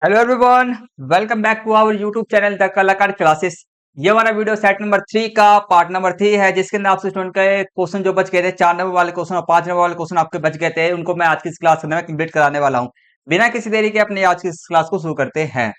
Hello everyone, welcome back to our YouTube channel the Kalakar classes. ये हमारा video set number 3 का part number 3 है, जिसके अंदर आपसे स्टूडेंट के क्वेश्चन जो बच गए थे, 4 नंबर वाले क्वेश्चन और 5 नंबर वाले क्वेश्चन आपके बच गए थे, उनको मैं आज की इस क्लास में कंप्लीट कराने वाला हूँ। बिना किसी देरी के अपने आज की इस क्लास को शुरू करते हैं।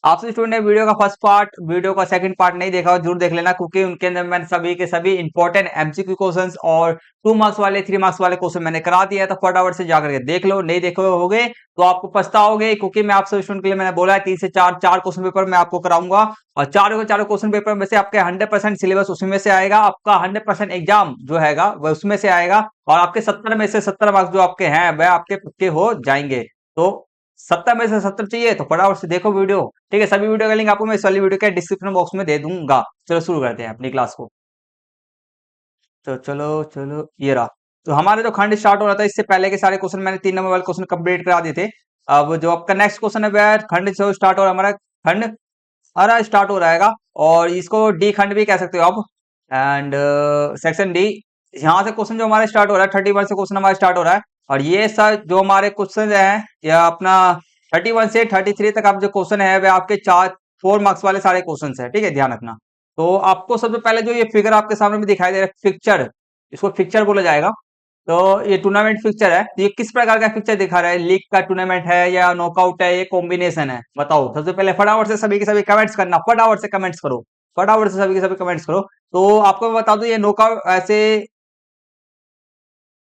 आपसे स्टूडेंट ने वीडियो का फर्स्ट पार्ट, वीडियो का सेकंड पार्ट नहीं देखा हो जरूर देख लेना, क्योंकि उनके अंदर मैंने सभी के सभी इंपॉर्टेंट एमसीक्यू क्वेश्चंस और 2 मार्क्स वाले 3 मार्क्स वाले क्वेश्चन मैंने करा दिया है। तो फटाफट से जाकर के देख लो, नहीं देखो होगे तो आपको पछताओगे, क्योंकि मैं आपसे स्टूडेंट के लिए मैंने बोला है 3 से 4 क्वेश्चन पेपर मैं आपको कराऊंगा, और चारों क्वेश्चन पेपर में से आपके 100% सिलेबस उसमें से आएगा, आपका 100% एग्जाम जो हैगा वह उसमें से आएगा, और आपके 70 में से 70 मार्क्स जो आपके हैं वह आपके पक्के हो जाएंगे। तो 70 में से 70 चाहिए तो फटाफट से देखो वीडियो। ठीक है, सभी वीडियो का लिंक आपको मैं इस वाली वीडियो के डिस्क्रिप्शन बॉक्स में दे दूंगा। चलो शुरू करते हैं अपनी क्लास को। तो चलो चलो ये रहा। तो हमारे जो खंड स्टार्ट हो रहा था, इससे पहले के सारे क्वेश्चन मैंने 3 नंबर वाले क्वेश्चन कंप्लीट करा दिए थे। अब जो आपका नेक्स्ट क्वेश्चन है वह खंड से स्टार्ट हो रहा है, हमारा खंड हरा स्टार्ट हो रहेगा, और इसको डी खंड भी कह सकते हो आप। एंड सेक्शन डी, यहाँ से क्वेश्चन जो हमारा स्टार्ट हो रहा है 31 से क्वेश्चन हमारा स्टार्ट हो रहा है, और ये सब जो हमारे क्वेश्चन हैं या अपना 31 से 33 तक आप जो क्वेश्चन है वह आपके 4 मार्क्स वाले सारे क्वेश्चन है। ठीक है, ध्यान रखना। तो आपको सबसे पहले जो ये फिगर आपके सामने में दिखाई दे रहा है, फिक्चर, इसको फिक्चर बोला जाएगा। तो ये टूर्नामेंट फिक्चर है, तो ये किस प्रकार का फिक्चर दिखा रहा है? लीग का टूर्नामेंट है या नॉकआउट है, ये कॉम्बिनेशन है? बताओ सबसे पहले फटाफट से सभी के सभी कमेंट्स करना, फटाफट से कमेंट्स करो, फटाफट से सभी के सभी कमेंट्स करो। तो आपको मैं बता दूं, ये नॉकआउट ऐसे,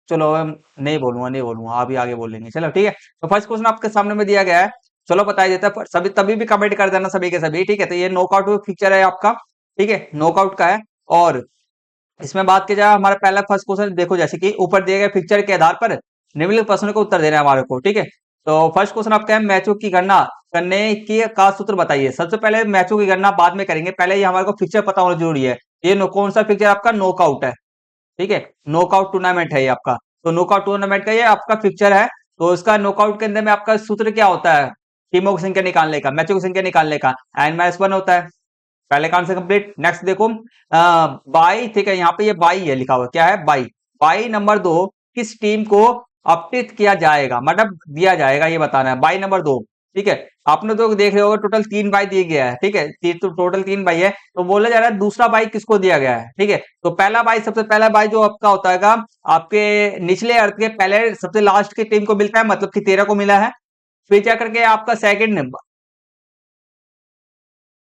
चलो नहीं बोलूंगा, आप ही आगे बोलेंगे, चलो ठीक है। तो फर्स्ट क्वेश्चन आपके सामने में दिया गया है, चलो बताया देता है, पर सभी तभी भी कमेंट कर देना सभी के सभी। ठीक है, तो ये नॉकआउट पिक्चर है आपका, ठीक है, नॉकआउट का है। और इसमें बात की जाए, हमारा पहला फर्स्ट क्वेश्चन देखो, जैसे कि ऊपर दिए गए पिक्चर के आधार पर निम्नलिखित प्रश्नों को उत्तर देना है हमारे को। ठीक है, तो फर्स्ट क्वेश्चन आपका है, मैचों की गणना करने की का सूत्र बताइए। सबसे पहले मैचों की गणना बाद में करेंगे, पहले ये हमारे को पिक्चर पता होना जरूरी है। ये कौन सा पिक्चर आपका? नॉकआउट है। ठीक है, नॉकआउट टूर्नामेंट है ये आपका। तो नॉकआउट टूर्नामेंट का ये आपका फिक्चर है। तो इसका नॉकआउट के अंदर में आपका सूत्र क्या होता है? टीमों की संख्या निकालने का, मैचों की संख्या निकालने का, n-1 होता है। पहले का आंसर कंप्लीट। नेक्स्ट देखो, बाई, ठीक है, यहाँ पे ये बाई है लिखा हुआ, क्या है? बाई। बाई नंबर 2 किस टीम को अपीत किया जाएगा, मतलब दिया जाएगा, ये बताना है। बाई नंबर 2, ठीक है, आपने तो देख रहे होगा टोटल 3 बाई दिए गया है। ठीक है, तो टोटल 3 बाई है, तो बोला जा रहा है दूसरा बाई किसको दिया गया है। ठीक है, तो पहला बाई, सबसे पहला बाई जो आपका होता है आपके निचले अर्थ के पहले सबसे लास्ट की टीम को मिलता है, मतलब कि 13 को मिला है। फिर जाकर के आपका सेकंड,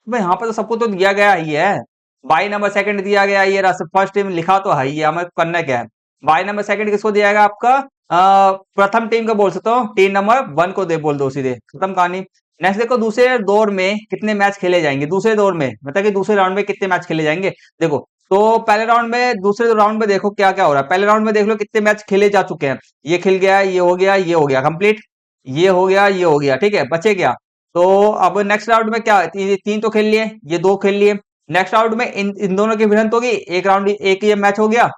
भाई यहाँ पर तो सबको तो दिया गया ही है। बाई नंबर सेकंड दिया गया, ये रहा फर्स्ट टीम लिखा तो है ही है, हमें करना क्या है। बाई नंबर सेकंड किसको दिया गया आपका? प्रथम टीम को बोल सकते हो, टीम नंबर 1 को दे बोल दो सीधे, खत्म कहानी। नेक्स्ट देखो, दूसरे दौर में कितने मैच खेले जाएंगे? दूसरे दौर में मतलब कि दूसरे राउंड में कितने मैच खेले जाएंगे? देखो, तो पहले राउंड में, दूसरे राउंड में देखो क्या क्या हो रहा है। पहले राउंड में देख लो कितने मैच खेले जा चुके हैं। ये खेल गया, ये हो गया, ये हो गया कंप्लीट, ये हो गया, ये हो गया, ठीक है, बचे क्या? तो अब नेक्स्ट राउंड में क्या, ये 3 तो खेल लिए, ये 2 खेल लिए। नेक्स्ट राउंड में इन दोनों की भिड़ंत होगी, एक राउंड, एक ये मैच हो गया।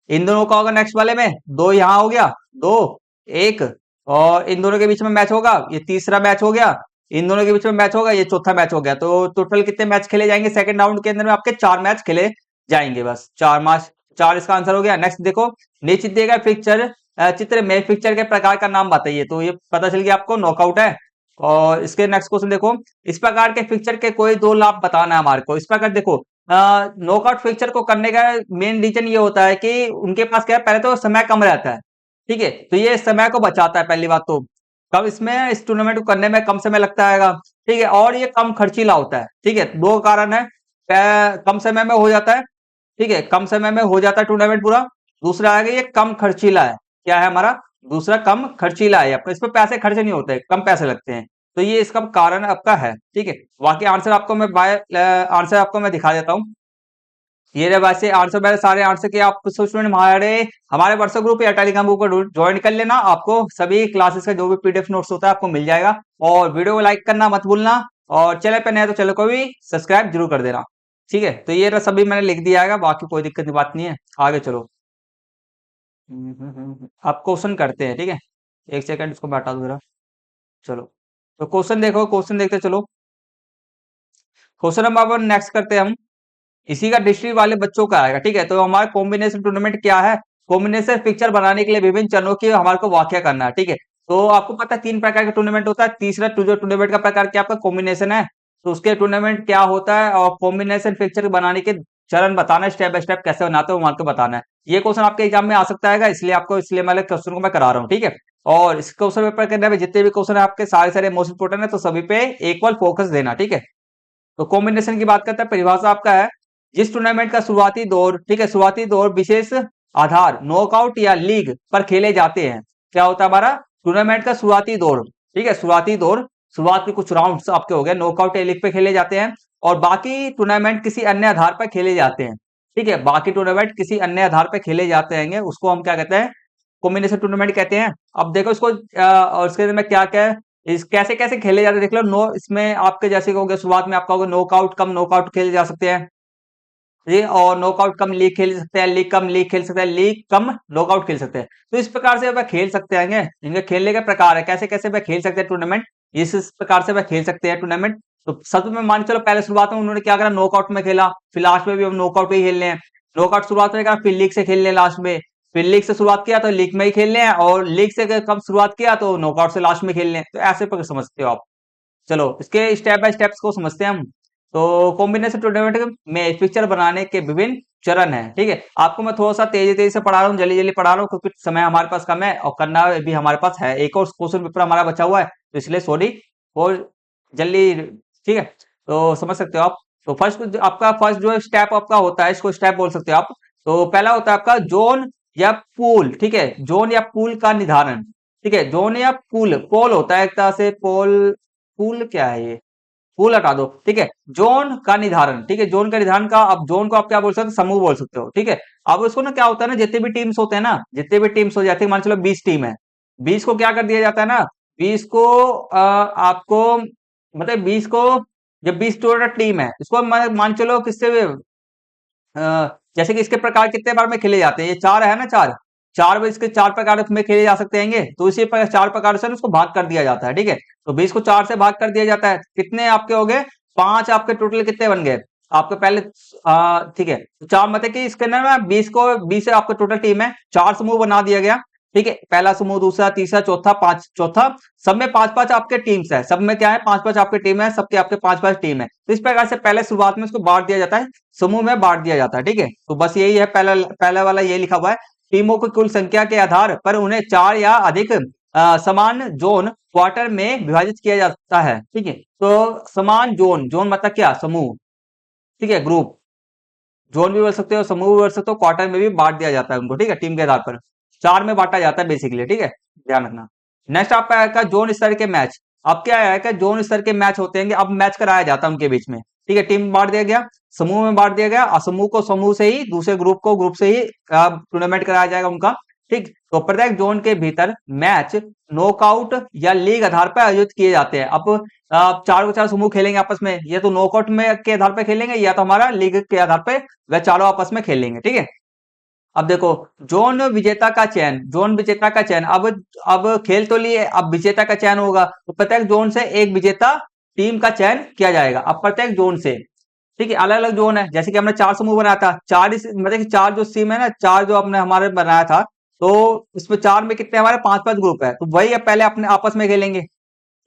इन दोनों का होगा नेक्स्ट वाले में, 2 यहाँ हो गया, 2 1, और इन दोनों के बीच में मैच होगा, ये तीसरा मैच हो गया। इन दोनों के बीच में मैच होगा, ये चौथा मैच हो गया। तो टोटल कितने मैच खेले जाएंगे सेकंड राउंड के अंदर में? आपके 4 मैच खेले जाएंगे, बस 4 मैच, 4 इसका आंसर हो गया। नेक्स्ट देखो, नीचे दिए गए पिक्चर, चित्र में पिक्चर के प्रकार का नाम बताइए। तो ये पता चल गया आपको, नॉकआउट है। और इसके नेक्स्ट क्वेश्चन देखो, इस प्रकार के पिक्चर के कोई 2 लाभ बताना है हमारे को। इस प्रकार देखो, नॉकआउट पिक्चर को करने का मेन रीजन ये होता है कि उनके पास क्या है, पहले तो समय कम रहता है। ठीक है, तो ये समय को बचाता है पहली बात तो। कब इसमें, इस टूर्नामेंट को करने में कम समय लगता है, ठीक है, और ये कम खर्चीला होता है। ठीक है, 2 कारण है, कम समय में हो जाता है। ठीक है, कम समय में हो जाता है टूर्नामेंट पूरा। दूसरा आगे ये कम खर्चीला है, क्या है हमारा दूसरा? कम खर्चीला है, आपका इस पर पैसे खर्च नहीं होते, कम पैसे लगते हैं। तो ये इसका कारण आपका है। ठीक है, बाकी आंसर आपको मैं आंसर आपको मैं दिखा देता हूँ। ये रहे वैसे आंसर, मेरे सारे आंसर के आप स्टूडेंट हमारे हमारे व्हाट्सएप ग्रुप या टेलीग्राम ग्रुप को ज्वाइन कर लेना, आपको सभी क्लासेस का जो भी पीडीएफ नोट्स होता है आपको मिल जाएगा। और वीडियो को लाइक करना मत भूलना, और चैनल पे नए हैं तो चैनल को भी सब्सक्राइब जरूर कर देना। ठीक है, तो ये रहा, सभी मैंने लिख दिया है, बाकी कोई दिक्कत की बात नहीं है। आगे चलो, आप क्वेश्चन करते हैं, ठीक है, एक सेकंड इसको मैं हटा दूं जरा। चलो, तो क्वेश्चन देखो, क्वेश्चन देखते चलो। क्वेश्चन नंबर 1 नेक्स्ट करते हैं हम। इसी का डिस्ट्रिक्ट वाले बच्चों का आएगा। ठीक है, तो हमारा कॉम्बिनेशन टूर्नामेंट क्या है? कॉम्बिनेशन पिक्चर बनाने के लिए विभिन्न चरणों की हमारे को व्याख्या करना है। ठीक है, तो आपको पता है 3 प्रकार का टूर्नामेंट होता है। तीसरा जो टूर्नामेंट का प्रकार क्या आपका कॉम्बिनेशन है। तो उसके टूर्नामेंट क्या होता है और कॉम्बिनेशन फिक्चर बनाने के चरण बताना है, स्टेप बाय स्टेप कैसे बनाते हो मान के बताना है। ये क्वेश्चन आपके एग्जाम में आ सकता है, इसलिए मैं क्वेश्चन को मैं करा रहा हूँ, ठीक है। और इस क्वेश्चन पेपर करने में जितने भी क्वेश्चन है आपके सारे सारे मोस्ट इंपोर्टेंट है, तो सभी पे इक्वल फोकस देना, ठीक है। तो कॉम्बिनेशन की बात करते हैं, परिभाषा आपका है जिस टूर्नामेंट का शुरुआती दौर, ठीक है, शुरुआती दौर विशेष आधार नॉकआउट या लीग पर खेले जाते हैं। क्या होता है हमारा टूर्नामेंट का शुरुआती दौर, ठीक है, शुरुआती दौर, शुरुआत के कुछ राउंड्स आपके हो गए नॉकआउट या लीग पे खेले जाते हैं, और बाकी टूर्नामेंट किसी अन्य आधार पर खेले जाते हैं, ठीक है, बाकी टूर्नामेंट किसी अन्य आधार पर खेले जाते हैं, उसको हम क्या कहते हैं, कॉम्बिनेशन टूर्नामेंट कहते हैं। अब देखो इसको और इसके में क्या क्या है, इस कैसे कैसे खेले जाते हैं देख लो। नो इसमें आपके जैसे हो गया, शुरुआत में आपका होगा नॉकआउट कम नॉकआउट खेले जा सकते हैं, जी, और नॉकआउट कम लीग खेल सकते हैं, लीग कम लीग खेल सकते हैं, लीग कम नॉकआउट खेल सकते हैं। तो इस प्रकार से वह खेल सकते हैं, इनके खेलने के प्रकार है, कैसे कैसे वह खेल सकते हैं टूर्नामेंट, इस प्रकार से वह खेल सकते हैं टूर्नामेंट। तो सब में मान के चलो पहले शुरुआत में उन्होंने क्या करा, नॉकआउट में खेला, फिर लास्ट में भी हम नॉकआउट में ही खेल रहे हैं। नॉकआउट शुरुआत में करा, फिर लीग से खेल रहे हैं लास्ट में, फिर लीग से शुरुआत किया तो लीग में ही खेल रहे हैं, और लीग से कब शुरुआत किया तो नॉकआउट से लास्ट में खेल रहे हैं। तो ऐसे पर समझते हो आप। चलो इसके स्टेप बाय स्टेप्स को समझते हैं हम। तो कॉम्बिनेशन टूर्नामेंट में पिक्चर बनाने के विभिन्न चरण है, ठीक है। आपको मैं थोड़ा सा तेजी तेजी से पढ़ा रहा हूँ, जल्दी जल्दी पढ़ा रहा हूँ, क्योंकि समय हमारे पास कम है और करना भी हमारे पास है, एक और क्वेश्चन पेपर हमारा बचा हुआ है, तो इसलिए सॉरी, और जल्दी, ठीक है। तो समझ सकते हो आप। तो फर्स्ट आपका फर्स्ट जो स्टेप आपका होता है, इसको स्टेप बोल सकते हो आप। तो पहला होता है आपका जोन या पूल, ठीक है, जोन या पूल का निर्धारण, ठीक है, जोन या पूल, पोल होता है एक तरह से, पोल, पूल क्या है ये, पूल हटा दो, ठीक है। जोन का निर्धारण, ठीक है, जोन का निर्धारण का, अब जोन को आप क्या बोल सकते हो, समूह बोल सकते हो, ठीक है। अब उसको ना क्या होता है ना, जितने भी टीम्स होते हैं ना, जितने भी टीम्स हो जाते हैं, मान चलो 20 टीम है, 20 को क्या कर दिया जाता है ना, 20 को आपको मतलब 20 को, जब 20 टोटल टीम है, इसको मान चलो किससे जैसे कि इसके प्रकार कितने बार में खेले जाते हैं, ये 4 है ना, 4 4 में इसके 4 प्रकार में खेले जा सकते हैं, तो इसी पर 4 प्रकार से उसको भाग कर दिया जाता है, ठीक है। तो 20 को 4 से भाग कर दिया जाता है, कितने आपके हो गए, 5 आपके टोटल कितने बन गए आपके पहले, ठीक है, तो 4 मतलब कि इसके अंदर ना 20 से आपका टोटल टीम है, 4 समूह बना दिया गया, ठीक है, पहला समूह, दूसरा, तीसरा, चौथा, चौथा, सब में 5-5 आपके टीम्स है, सब में क्या है, 5-5 आपके टीम है, सबके आपके 5-5 टीम है। तो इस प्रकार से पहले शुरुआत में इसको बांट दिया जाता है, समूह में बांट दिया जाता है, ठीक है। तो बस यही है, पहला पहला वाला ये लिखा हुआ है, टीमों की कुल संख्या के आधार पर उन्हें 4 या अधिक समान जोन क्वार्टर में विभाजित किया जाता है, ठीक है। तो समान जोन, जोन मतलब क्या, समूह, ठीक है, ग्रुप, जोन भी बोल सकते हो, समूह भी बोल सकते हो, क्वार्टर में भी बांट दिया जाता है उनको, ठीक है, टीम के आधार पर 4 में बांटा जाता है बेसिकली, ठीक है, ध्यान रखना। नेक्स्ट आपका आएगा जोन स्तर के मैच। अब क्या आएगा, जोन स्तर के मैच होते हैं, अब मैच कराया जाता है उनके बीच में, ठीक है, टीम बांट दिया गया, समूह में बांट दिया गया, और समूह को समूह से ही, दूसरे ग्रुप को ग्रुप से ही टूर्नामेंट कराया जाएगा उनका, ठीक। तो प्रत्येक जोन के भीतर मैच नॉकआउट या लीग आधार पर आयोजित किए जाते हैं। अब 4 को 4 समूह खेलेंगे आपस में, या तो नॉकआउट में के आधार पर खेलेंगे, या तो हमारा लीग के आधार पर वह चारों आपस में खेलेंगे, ठीक है। अब देखो जोन विजेता का चयन, जोन विजेता का चयन, अब खेल तो लिए, अब विजेता का चयन होगा, तो प्रत्येक जोन से एक विजेता टीम का चयन किया जाएगा। अब प्रत्येक जोन से, ठीक है, अलग अलग जोन है, जैसे कि हमने 4 समूह बनाया था, 4 मतलब कि 4 जो टीम है ना, 4 जो हमने हमारे बनाया था, तो उसमें 4 में कितने हमारे 5-5 ग्रुप है, तो वही अब पहले अपने आपस में खेलेंगे,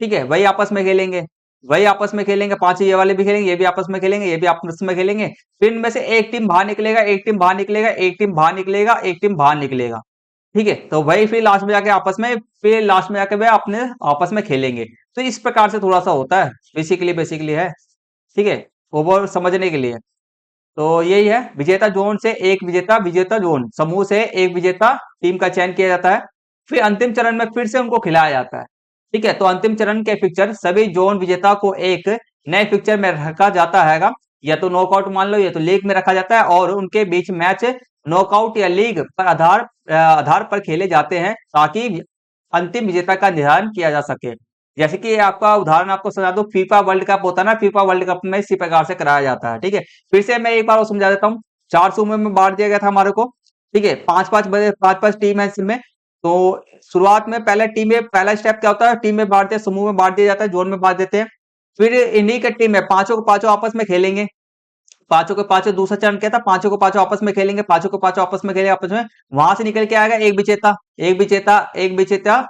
ठीक है, वही आपस में खेलेंगे, वही आपस में खेलेंगे, 5 ये वाले भी खेलेंगे, ये भी आपस में खेलेंगे, ये भी आपस में खेलेंगे। फिर इनमें से एक टीम बाहर निकलेगा, एक टीम बाहर निकलेगा, एक टीम बाहर निकलेगा, एक टीम बाहर निकलेगा, ठीक है। तो वही फिर लास्ट में जाके आपस में, फिर लास्ट में जाके वे अपने आपस में खेलेंगे। तो इस प्रकार से थोड़ा सा होता है, बेसिकली है, ठीक है, ओवर समझने के लिए। तो यही है, विजेता जोन से एक विजेता, विजेता जोन समूह से एक विजेता टीम का चयन किया जाता है, फिर अंतिम चरण में फिर से उनको खिलाया जाता है, ठीक है। तो अंतिम चरण के फिक्चर सभी जोन विजेता को एक नए फिक्चर में रखा जाता है, या तो नॉकआउट मान लो, या तो लीग में रखा जाता है, और उनके बीच मैच नॉकआउट या लीग पर आधार पर खेले जाते हैं, ताकि अंतिम विजेता का निर्धारण किया जा सके। जैसे कि आपका उदाहरण आपको समझा दो, फीफा वर्ल्ड कप होता है ना, फीफा वर्ल्ड कप में इसी प्रकार से कराया जाता है, ठीक है। फिर से मैं एक बार और समझा देता हूँ, 4 समूह में बांट दिया गया था हमारे को, ठीक है, 5-5 टीम है इसमें। तो शुरुआत में पहले टीम में पहला स्टेप क्या होता है, टीम में बांटते हैं, समूह में बांट दिया जाता है, जोन में बांट देते हैं। फिर इन्हीं के टीम में पांचों को पांचों आपस में खेलेंगे, पांचों के पांचों, दूसरा चरण क्या था, पांचों को पांचों आपस में खेलेंगे, पांचों को पांचों आपस में खेलेंगे, आपस में वहां से निकल के आएगा एक विजेता, एक विजेता, एक विजेता,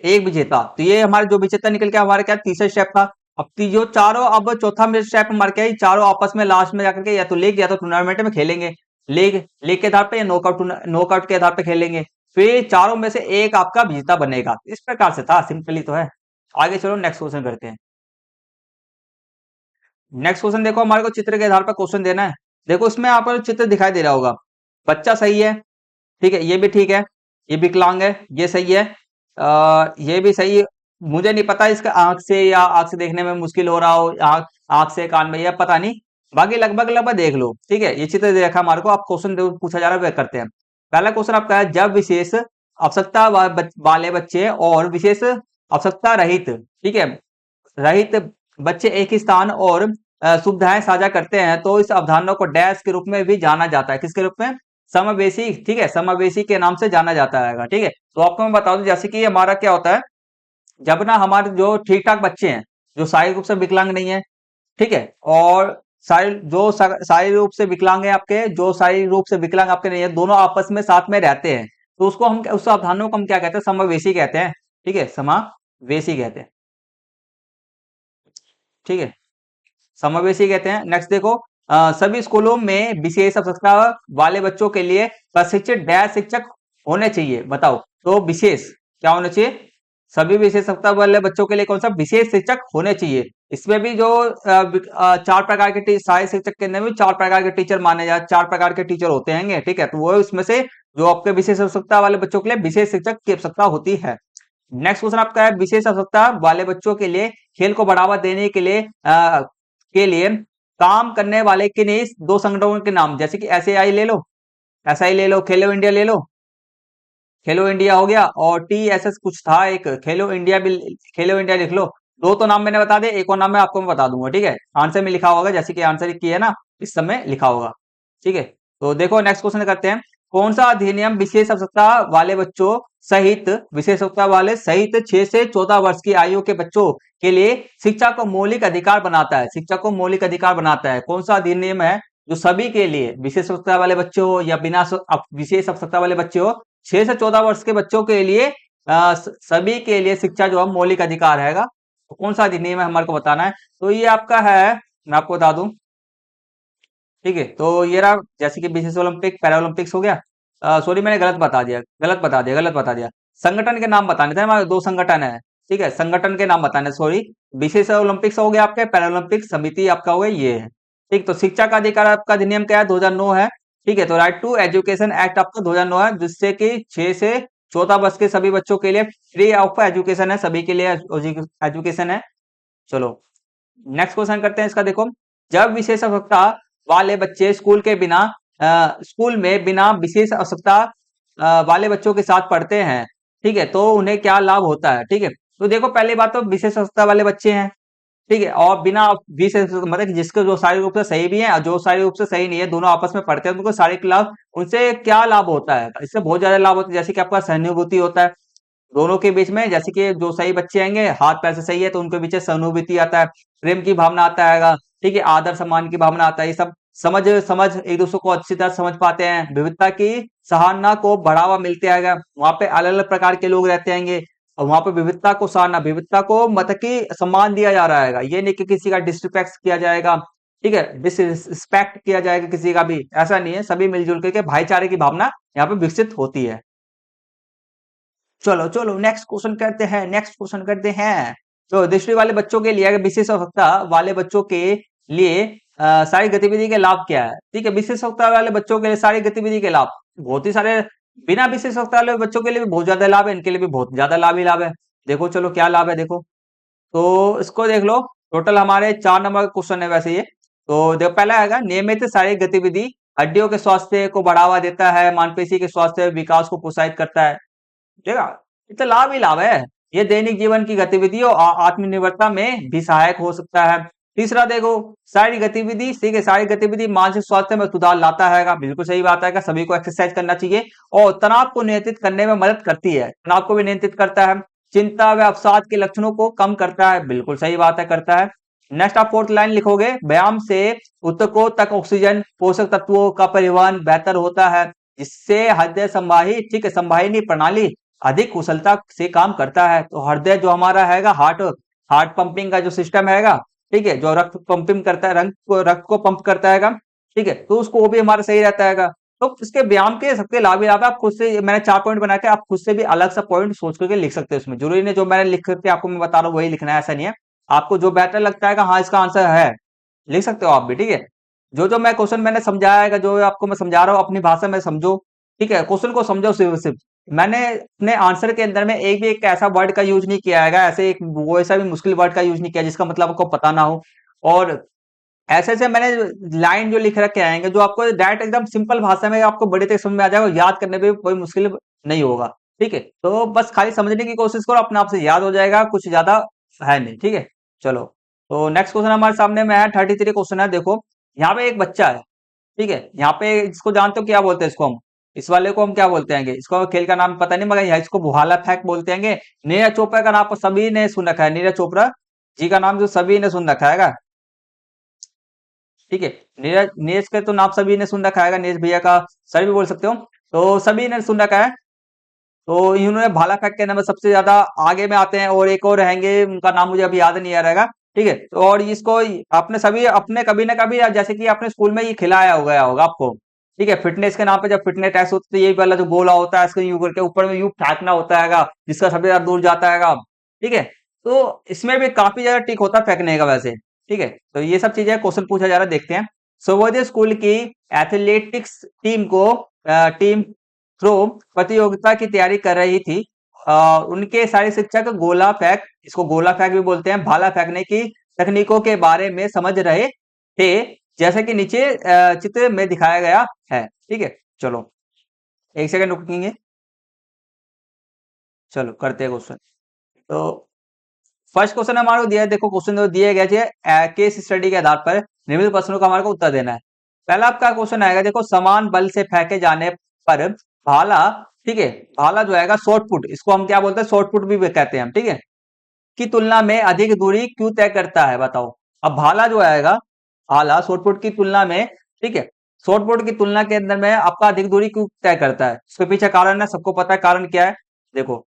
एक विजेता। तो ये हमारे जो विजेता निकल के हमारे क्या तीसरा स्टेप था। अब जो चारों, अब चौथा में स्टेप हमारे क्या है, चारों आपस में लास्ट में जाकर के या तो लीग या तो टूर्नामेंट में खेलेंगे। लीग लीग के आधार पे या नॉकआउट नॉकआउट के आधार पे खेलेंगे। फिर चारों में से एक आपका विजेता बनेगा। इस प्रकार से था, सिंपली तो है। आगे चलो नेक्स्ट क्वेश्चन करते हैं। नेक्स्ट क्वेश्चन देखो, हमारे को चित्र के आधार पर क्वेश्चन देना है। देखो इसमें आपको चित्र दिखाई दे रहा होगा। बच्चा सही है, ठीक है, ये भी ठीक है, ये विकलांग है, ये सही है, ये भी सही है। मुझे नहीं पता इसका आंख से या आंख से देखने में मुश्किल हो रहा हो, आंख आंख से कान में, या पता नहीं। बाकी लगभग लगभग देख लो, ठीक है। ये चित्र देखा हमारे को, आप क्वेश्चन पूछा जा रहा है, वह करते हैं। पहला क्वेश्चन आपका है, जब विशेष आवश्यकता वाले बच्चे और विशेष आवश्यकता रहित, ठीक है, रहित बच्चे एक ही स्थान और सुविधाएं साझा करते हैं तो इस अवधारणा को डैश के रूप में भी जाना जाता है। किसके रूप में? समावेशी, ठीक है, समावेशी के नाम से जाना जाता है, ठीक है। तो आपको मैं बता दूं, जैसे कि हमारा क्या होता है, जब ना हमारे जो ठीक ठाक बच्चे हैं, जो शारीरिक रूप से विकलांग नहीं है, ठीक है, और शारीरिक रूप से विकलांग है आपके, जो शारीरिक रूप से विकलांग आपके नहीं है, दोनों आपस में साथ में रहते हैं, तो उसको हम उस अवधारणा को हम क्या कहते हैं? समावेशी कहते हैं, ठीक है, समावेशी कहते हैं, ठीक है, समावेशी कहते हैं। नेक्स्ट देखो, सभी स्कूलों में विशेष आवश्यकता वाले बच्चों के लिए प्रशिक्षित डैश शिक्षक होने चाहिए। बताओ, तो विशेष क्या होना चाहिए? सभी विशेष आवश्यकता वाले बच्चों के लिए कौन सा विशेष शिक्षक होने चाहिए। इसमें भी जो चार प्रकार के सहायक शिक्षक के अंदर भी चार प्रकार के टीचर माने जाए, चार प्रकार के टीचर होते हैं, ठीक है। तो वो इसमें से जो आपके विशेष आवश्यकता वाले बच्चों के लिए विशेष शिक्षक की आवश्यकता होती है। नेक्स्ट क्वेश्चन आपका है, विशेष आवश्यकता वाले बच्चों के लिए खेल को बढ़ावा देने के लिए काम करने वाले किन्हीं दो संगठनों के नाम, जैसे कि एसएआई ले लो, एसआई ले लो, खेलो इंडिया ले लो, खेलो इंडिया हो गया, और टीएसएस कुछ था एक, खेलो इंडिया भी, खेलो इंडिया लिख लो। दो तो नाम मैंने बता दिया, एक और नाम मैं आपको मैं बता दूंगा, ठीक है। आंसर में लिखा होगा, जैसे कि आंसर की है ना, इस समय लिखा होगा, ठीक है। तो देखो नेक्स्ट क्वेश्चन करते हैं, कौन सा अधिनियम विशेष आवश्यकता वाले बच्चों सहित, विशेष आवश्यकता वाले सहित 6 से 14 वर्ष की आयु के बच्चों के लिए शिक्षा को मौलिक अधिकार बनाता है? शिक्षा को मौलिक अधिकार बनाता है, कौन सा अधिनियम है जो सभी के लिए, विशेष आवश्यकता वाले बच्चे हो या बिना विशेष आवश्यकता वाले बच्चे हो, 6 से 14 वर्ष के बच्चों के लिए सभी के लिए शिक्षा जो है मौलिक अधिकार हैगा। तो कौन सा अधिनियम है हमारे को बताना है। तो ये आपका है, मैं आपको बता दूं, ठीक है। तो ये रहा, जैसे कि विशेष ओलंपिक, पैरा ओलंपिक्स हो गया। सॉरी, मैंने गलत बता दिया। संगठन के नाम बताने थे हमारे, दो संगठन है, ठीक है, संगठन के नाम बताने, सॉरी। विशेष ओलंपिक्स हो गया आपके, पैरा ओलंपिक समिति आपका हो गया, ये है, ठीक। तो शिक्षा का अधिकार आपका अधिनियम क्या है? 2009 है, ठीक है। तो राइट टू एजुकेशन एक्ट आपका 2009 है, जिससे कि 6 से 14 वर्ष के सभी बच्चों के लिए फ्री ऑफ एजुकेशन है, सभी के लिए एजुकेशन है। चलो नेक्स्ट क्वेश्चन करते हैं इसका। देखो, जब विशेष आवश्यकता वाले बच्चे स्कूल में बिना विशेष आवश्यकता वाले बच्चों के साथ पढ़ते हैं, ठीक है, तो उन्हें क्या लाभ होता है, ठीक है। तो देखो, पहली बात तो विशेष आवश्यकता वाले बच्चे हैं, ठीक है, और बिना विशेष मतलब कि जिसके जो शारीरिक रूप से सही भी है और जो शारीरिक रूप से सही नहीं है, दोनों आपस में पढ़ते हैं, तो उनको शारीरिक लाभ, उनसे क्या लाभ होता है? इससे बहुत ज्यादा लाभ होता है, जैसे कि आपका सहानुभूति होता है दोनों के बीच में। जैसे कि जो सही बच्चे आएंगे, हाथ पैर से सही है, तो उनके बीच सहानुभूति आता है, प्रेम की भावना आता है, ठीक है, आदर सम्मान की भावना आता है, ये सब समझ समझ एक दूसरे को अच्छी तरह समझ पाते हैं, विविधता की सराहना को बढ़ावा मिलते आएगा। वहां पे अलग अलग प्रकार के लोग रहते आएंगे, और वहां पे विविधता को सराहना, विविधता को मतलब कि सम्मान दिया जा रहा है, ये नहीं कि किसी का डिसरिस्पेक्ट किया जाएगा, ठीक है, डिसरिस्पेक्ट किया जाएगा किसी का भी, ऐसा नहीं है। सभी मिलजुल के भाईचारे की भावना यहाँ पे विकसित होती है। चलो चलो नेक्स्ट क्वेश्चन करते हैं, नेक्स्ट क्वेश्चन करते हैं। तो दृष्टि वाले बच्चों के लिए, अगर विशेष आवश्यकता वाले बच्चों के लिए सारी गतिविधि के लाभ क्या है, ठीक है। विशेष आवश्यकता वाले बच्चों के लिए सारी गतिविधि के लाभ बहुत ही सारे, बिना विशेष आवश्यकता वाले बच्चों के लिए भी बहुत ज्यादा लाभ है, इनके लिए भी बहुत ज्यादा लाभ ही लाभ है। देखो चलो क्या लाभ है, देखो तो इसको देख लो। टोटल हमारे 4 नंबर का क्वेश्चन है वैसे ये। तो देखो, पहला आएगा, नियमित शारीरिक गतिविधि हड्डियों के स्वास्थ्य को बढ़ावा देता है, मांसपेशी के स्वास्थ्य विकास को प्रोत्साहित करता है, ठीक है। ये तो लाभ ही लाभ है। ये दैनिक जीवन की गतिविधियों और आत्मनिर्भरता में भी सहायक हो सकता है। तीसरा देखो, शारीरिक गतिविधि, ठीक है, शारीरिक गतिविधि मानसिक स्वास्थ्य में सुधार लाता है, बिल्कुल सही बात है, सभी को एक्सरसाइज करना चाहिए, और तनाव को नियंत्रित करने में मदद करती है, तनाव को भी नियंत्रित करता है, चिंता व अवसाद के लक्षणों को कम करता है, बिल्कुल सही बात है, करता है। नेक्स्ट आप फोर्थ लाइन लिखोगे, व्यायाम से ऊतकों तक ऑक्सीजन पोषक तत्वों का परिवहन बेहतर होता है, जिससे हृदय संवाही, ठीक है, संवाहिनी प्रणाली अधिक कुशलता से काम करता है। तो हृदय जो हमारा हैगा, हार्ट हार्ट पंपिंग का जो सिस्टम हैगा, ठीक है, जो रक्त पंपिंग करता है, रक्त को पंप करता हैगा, ठीक है, तो उसको वो भी हमारा सही रहता हैगा। तो इसके व्यायाम के सबके लाभ ही लाभ है। आप खुद से, मैंने 4 पॉइंट बना के, आप खुद से भी अलग सा पॉइंट सोच करके लिख सकते हैं उसमें। जरूरी नहीं जो मैंने लिख करके आपको मैं बता रहा हूँ वही लिखना है, ऐसा नहीं है। आपको जो बेटर लगता है हाँ इसका आंसर है, लिख सकते हो आप भी, ठीक है। जो मैं क्वेश्चन मैंने समझाया है, जो आपको मैं समझा रहा हूँ अपनी भाषा में समझो, ठीक है, क्वेश्चन को समझो सिर्फ। मैंने अपने आंसर के अंदर में एक भी एक ऐसा वर्ड का यूज नहीं किया है, ऐसे एक वो ऐसा भी मुश्किल वर्ड का यूज नहीं किया जिसका मतलब आपको पता ना हो। और ऐसे ऐसे मैंने लाइन जो लिख रखे आएंगे जो आपको डायरेक्ट एकदम सिंपल भाषा में आपको बड़े तक समझ में आ जाएगा, याद करने में भी कोई मुश्किल नहीं होगा, ठीक है। तो बस खाली समझने की कोशिश करो, अपने आप से याद हो जाएगा, कुछ ज्यादा है नहीं, ठीक है। चलो, तो नेक्स्ट क्वेश्चन हमारे सामने में है, 33 क्वेश्चन है। देखो, यहाँ पे एक बच्चा है, ठीक है, यहाँ पे इसको जानते हो क्या बोलते हैं इसको हम, इस वाले को हम क्या बोलते हैं, इसको खेल का नाम पता नहीं, मगर यहाँ इसको भाला फेंक बोलते हैं। नीरज चोपड़ा का नाम आपको सभी ने सुन रखा है, नीरज चोपड़ा जी का नाम जो सभी ने सुन रखा है, ठीक है। नीरज नीरज का तो नाम सभी ने सुन रखा है, नीरज भैया का सर भी बोल सकते हो, तो सभी ने सुन रखा है। तो इन्होंने भाला फेंक के नंबर सबसे ज्यादा आगे में आते हैं, और एक और रहेंगे उनका नाम मुझे अभी याद नहीं आ रहेगा, ठीक है। तो और इसको आपने सभी अपने कभी ना कभी, जैसे कि अपने स्कूल में ये खिलाया हो गया होगा आपको, ठीक है। फिटनेस के नाम पे जब फिटनेस टेस्ट होता है, यही वाला जो गोला होता है इसको यूं करके ऊपर में यूं फेंकना होता है, जिसका सबसे ज्यादा दूर जाता है, ठीक है। तो इसमें भी काफी ज्यादा टिक होता है फेंकने का वैसे, ठीक है। तो ये सब चीजें क्वेश्चन पूछा जा रहा है, देखते हैं। सर्वोदय स्कूल की एथलेटिक्स टीम थ्रो प्रतियोगिता की तैयारी कर रही थी। उनके सारे शिक्षक गोला फेंक, इसको गोला फेंक भी बोलते हैं, भाला फेंकने की तकनीकों के बारे में समझ रहे थे, जैसे कि नीचे चित्र में दिखाया गया है, ठीक है। चलो एक सेकंड रुकेंगे, चलो करते हैं क्वेश्चन। तो फर्स्ट क्वेश्चन हमारे को दिया है, देखो क्वेश्चन जो दिए गए थे केस स्टडी के आधार पर निम्नलिखित प्रश्नों का हमारे को उत्तर देना है। पहला आपका क्वेश्चन आएगा, देखो, समान बल से फेंके जाने पर भाला, ठीक है, भाला जो आएगा शॉर्ट पुट, इसको हम क्या बोलते हैं, शॉर्ट पुट भी कहते हैं हम, ठीक है, की तुलना में अधिक दूरी क्यों तय करता है, बताओ। अब भाला जो आएगा, भाला शॉर्ट पुट की तुलना में, ठीक है, शॉर्ट पुट की तुलना के अंदर में आपका अधिक दूरी क्यों तय करता है, इसके पीछे कारण है, सबको पता है कारण क्या है। देखो,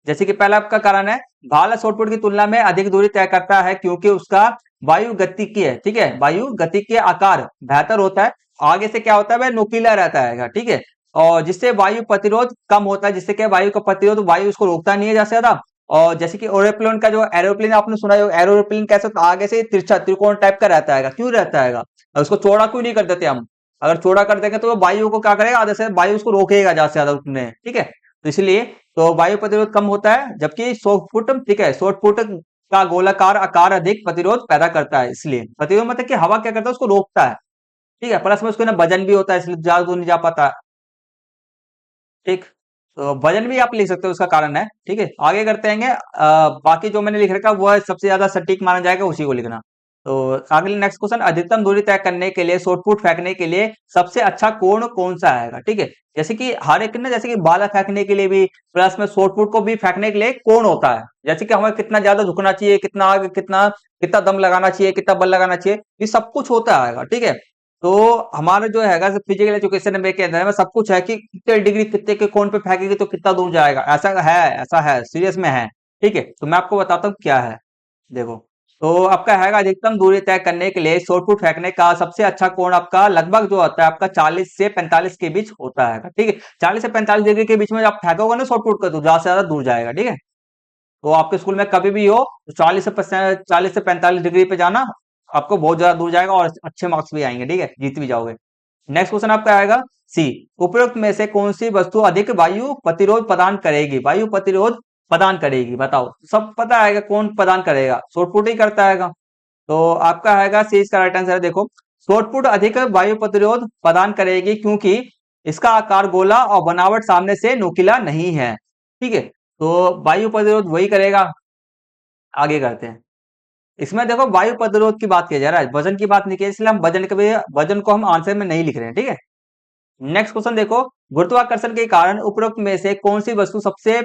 जैसे कि पहला आपका कारण है, भाला शॉर्टपुट की तुलना में अधिक दूरी तय करता है क्योंकि उसका वायु गतिकीय, ठीक है, वायु गतिकीय आकार बेहतर होता है। आगे से क्या होता है, वह नुकीला रहता है, ठीक है, और जिससे वायु प्रतिरोध कम होता है, जिससे क्या वायु का प्रतिरोध, वायु उसको रोकता नहीं है ज्यादा से ज्यादा। और जैसे कि एरोप्लेन का जो एरोप्लेन आपने सुना है, एरोप्लेन कैसे होता है, आगे से तिरछा त्रिकोण टाइप का रहता है, क्यों रहता है, उसको चौड़ा क्यों नहीं कर देते हम, अगर चौड़ा कर देंगे तो वायु को क्या करेगा, आधे से वायु उसको रोकेगा ज्यादा से ज्यादा उठने, ठीक है। तो इसलिए तो वायु प्रतिरोध कम होता है, जबकि शॉर्ट फुट, ठीक है, शॉर्ट फुट का गोलाकार आकार अधिक प्रतिरोध पैदा करता है, इसलिए प्रतिरोध मतलब कि हवा क्या करता है, उसको रोकता है, ठीक है, प्लस में उसको ना वजन भी होता है, इसलिए ज्यादा दूर नहीं जा पाता, ठीक। तो वजन भी आप लिख सकते हो, उसका कारण है, ठीक है। आगे करते हैं, बाकी जो मैंने लिख रखा वो है सबसे ज्यादा सटीक माना जाएगा, उसी को लिखना। तो अगले नेक्स्ट क्वेश्चन, अधिकतम दूरी तय करने के लिए शॉर्टपुट फेंकने के लिए सबसे अच्छा कोण कौन सा आएगा, ठीक है। जैसे कि हर एक ना, जैसे कि भाला फेंकने के लिए भी, प्लस में शॉर्टपुट को भी फेंकने के लिए कोण होता है, जैसे कि हमें कितना ज्यादा झुकना चाहिए, कितना आगे, कितना कितना दम लगाना चाहिए, कितना बल लगाना चाहिए, ये सब कुछ होता है, ठीक है। तो हमारा जो है फिजिकल एजुकेशन में के अंदर में सब कुछ है कि कितने डिग्री कितने के कोण पे फेंकेगी तो कितना दूर जाएगा, ऐसा है सीरियस में है, ठीक है। तो मैं आपको बताता हूँ क्या है, देखो। तो आपका है अधिकतम दूरी तय करने के लिए शॉर्टपुट फेंकने का सबसे अच्छा कोण आपका लगभग जो होता है आपका 40 से 45 के बीच होता है, ठीक है। 40 से 45 डिग्री के बीच में आप फेंकोगे ना शॉर्टपुट का, तो ज्यादा से ज्यादा दूर जाएगा, ठीक है। तो आपके स्कूल में कभी भी हो तो 40 से 45 डिग्री पे जाना, आपको बहुत ज्यादा दूर जाएगा और अच्छे मार्क्स भी आएंगे, ठीक है, जीत भी जाओगे। नेक्स्ट क्वेश्चन आपका आएगा, सी, उपरोक्त में से कौन सी वस्तु अधिक वायु प्रतिरोध प्रदान करेगी, वायु प्रतिरोध प्रदान करेगी, बताओ। सब पता है कौन प्रदान करेगा, शॉर्टपुट ही करता है। तो आपका है सी इसका राइट आंसर है। देखो, शॉर्टपुट अधिक वायु प्रतिरोध प्रदान करेगी क्योंकि इसका आकार गोला और बनावट सामने से नुकीला नहीं है, ठीक है। तो वायु प्रतिरोध वही करेगा। आगे करते हैं, इसमें देखो वायु प्रतिरोध की बात किया जा रहा है, वजन की बात नहीं की, इसलिए हम वजन को हम आंसर में नहीं लिख रहे हैं, ठीक है। नेक्स्ट क्वेश्चन देखो, गुरुत्वाकर्षण के कारण उपरोक्त में से कौन सी वस्तु सबसे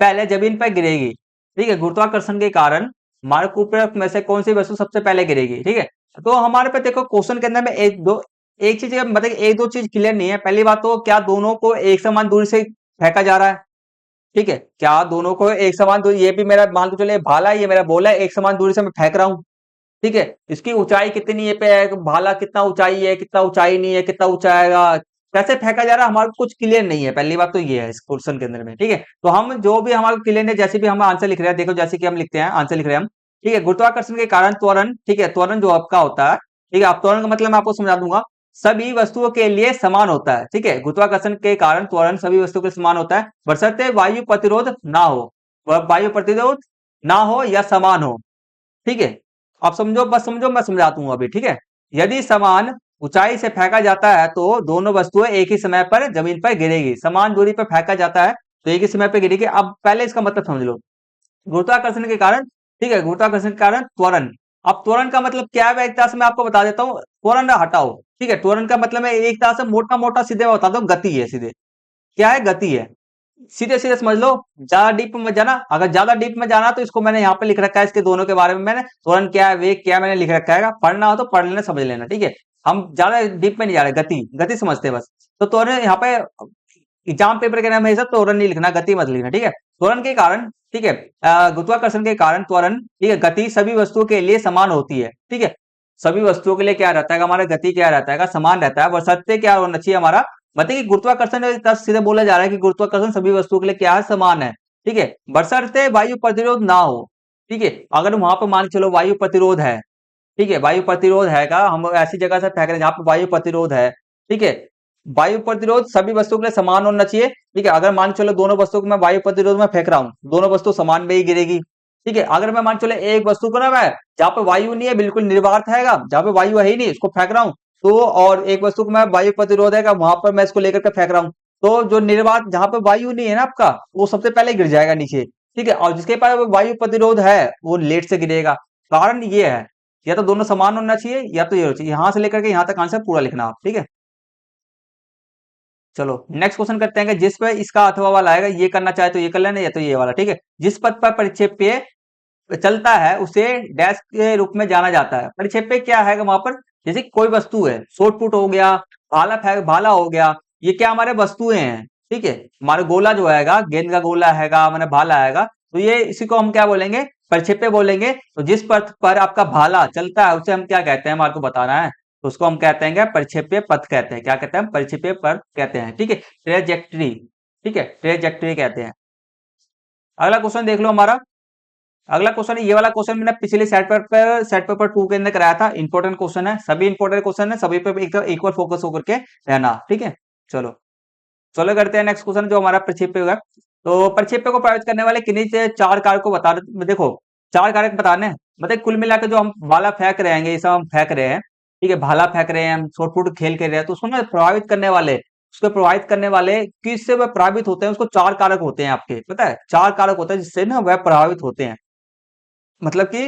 पहले जमीन पर गिरेगी, ठीक है। गुरुत्वाकर्षण के कारण हमारे उपरोक्त में से कौन सी वस्तु सबसे पहले गिरेगी, ठीक है। तो हमारे पे देखो क्वेश्चन के अंदर में एक चीज मतलब एक दो चीज क्लियर नहीं है। पहली बात तो क्या दोनों को एक समान दूरी से फेंका जा रहा है। ठीक है, क्या दोनों को एक समान दूरी, ये भी मेरा मान के चलो ये भाला है, ये मेरा बोला है, एक समान दूरी से मैं फेंक रहा हूं। ठीक है, इसकी ऊंचाई कितनी है पे है, भाला कितना ऊंचाई है, कितना ऊंचाई नहीं है, कितना ऊंचा आएगा, कैसे फेंका जा रहा है, हमारे को कुछ क्लियर नहीं है। पहली बात तो ये है इस क्वेश्चन के अंदर में। ठीक है, तो हम जो भी हमारे क्लियर है, जैसे भी हम आंसर लिख रहे हैं, देखो जैसे कि हम लिखते हैं आंसर लिख रहे हैं हम। ठीक है, गुरुत्वाकर्षण के कारण त्वरण, ठीक है, त्वरण जो आपका होता है, ठीक है, आप त्वरण का मतलब मैं आपको समझा दूंगा, सभी वस्तुओं के लिए समान होता है। ठीक है, गुरुत्वाकर्षण के कारण त्वरण सभी वस्तुओं के लिए समान होता है, बशर्ते वायु प्रतिरोध ना हो, वायु प्रतिरोध ना हो या समान हो। ठीक है, आप समझो, बस समझो, मैं समझाता हूं अभी। ठीक है, यदि समान ऊंचाई से फेंका जाता है तो दोनों वस्तुएं एक ही समय पर जमीन पर गिरेगी। समान दूरी पर फेंका जाता है तो एक ही समय पर गिरेगी। अब पहले इसका मतलब समझ लो, गुरुत्वाकर्षण के कारण, ठीक है, गुरुत्वाकर्षण के कारण त्वरण। अब त्वरण का मतलब क्या है, एक तरह से मैं आपको बता देता हूँ, त्वरण हटाओ। ठीक है, त्वरण का मतलब है एक तरह से मोटा मोटा सीधे मैं बताता हूँ, गति है सीधे। क्या है, गति है। सीधे सीधे समझ लो, ज्यादा डीप में जाना, अगर ज्यादा डीप में जाना तो इसको मैंने यहाँ पे लिख रखा है, इसके दोनों के बारे में मैंने, त्वरण क्या है, वेग क्या है, मैंने लिख रखा है। पढ़ना हो तो पढ़ लेना, समझ लेना। ठीक है, हम ज्यादा डीप में नहीं जा रहे, गति गति समझते हैं बस। तो त्वरण यहाँ पे एग्जाम पेपर के नाम हमेशा त्वरण नहीं लिखना, गति मत लिखना। ठीक है, त्वरण के कारण, ठीक है, गुरुत्वाकर्षण के कारण त्वरण, ठीक है, गति सभी वस्तुओं के लिए समान होती है। ठीक है, सभी वस्तुओं के लिए क्या रहता है, हमारा गति क्या रहता है, समान रहता है। बशर्ते क्या होना चाहिए हमारा, मतलब कि गुरुत्वाकर्षण सीधे बोला जा रहा है कि गुरुत्वाकर्षण सभी वस्तुओं के लिए क्या है, समान है। ठीक है, बशर्ते वायु प्रतिरोध ना हो। ठीक है, अगर वहां पर मान के चलो वायु प्रतिरोध है, ठीक है, वायु प्रतिरोध है का, हम ऐसी जगह से फेंक रहे हैं जहां पर वायु प्रतिरोध है। ठीक है, वायु प्रतिरोध सभी वस्तुओं के लिए समान होना चाहिए। ठीक है, अगर मान के चलो दोनों वस्तुओं को मैं वायु प्रतिरोध में फेंक रहा हूँ, दोनों वस्तु समान में ही गिरेगी। ठीक है, अगर मैं मान चलो एक वस्तु को ना मैं, जहां पे वायु नहीं है, बिल्कुल निर्वात है, जहां पे वायु है ही नहीं, उसको फेंक रहा हूँ, तो और एक वस्तु को मैं वायु प्रतिरोध है वहां पर मैं इसको लेकर के फेंक रहा हूँ, तो जो निर्वात जहां पे वायु नहीं है ना आपका, वो सबसे पहले गिर जाएगा नीचे। ठीक है, और जिसके पास वायु प्रतिरोध है वो लेट से गिरेगा। कारण ये है, या तो दोनों समान होना चाहिए या तो ये होना चाहिए। यहां से लेकर के यहां तक आंसर पूरा लिखना आप। ठीक है, चलो नेक्स्ट क्वेश्चन करते हैं कि जिस पर इसका अथवा वाला आएगा, ये करना चाहे तो ये कर लेना, या तो ये वाला। ठीक है, जिस पथ पर परिक्षेप्य चलता है उसे डैश के रूप में जाना जाता है। परिक्षेप्य क्या है वहां पर, जैसे कोई वस्तु है, शॉर्ट पुट हो गया, भाला हो गया, ये क्या हमारे वस्तुएं हैं। ठीक है, हमारा गोला जो आएगा, गेंद का गोला हैगा, मैंने भाला आएगा, तो ये इसी को हम क्या बोलेंगे, परिक्षेप्य बोलेंगे। तो जिस पथ पर आपका भाला चलता है उसे हम क्या कहते हैं, हमारे को बताना है, तो उसको हम कहते हैं क्या, परिक्षेप्य पथ कहते हैं। क्या कहते हैं, परिक्षेप्य पथ कहते हैं। ठीक है, ट्रेजेक्टरी, ठीक है, ट्रेजेक्टरी कहते हैं। अगला क्वेश्चन देख लो हमारा। अगला क्वेश्चन है, ये वाला क्वेश्चन मैंने पिछले सेट पेपर 2 के अंदर कराया था। इंपॉर्टेंट क्वेश्चन है, सभी इंपॉर्टेंट क्वेश्चन है, सभी पे एक बार फोकस होकर के रहना। ठीक है, चलो चलो करते हैं नेक्स्ट क्वेश्चन जो हमारा प्रक्षेप्य होगा। तो प्रक्षेप्य को प्रभावित करने वाले किन्हीं से चार कारक को बता, देखो चार कारक बताने हैं। मतलब कुल मिलाकर जो हम भाला फेंक रहे हैं, ये सब हम फेंक रहे हैं, ठीक है, भाला फेंक रहे हैं, हम शॉर्टपुट खेल के रहे हैं, तो उसको ना प्रभावित करने वाले, उसको प्रभावित करने वाले किससे वह प्रभावित होते हैं, उसको चार कारक होते हैं आपके, पता है, चार कारक होते हैं जिससे ना वह प्रभावित होते हैं। मतलब कि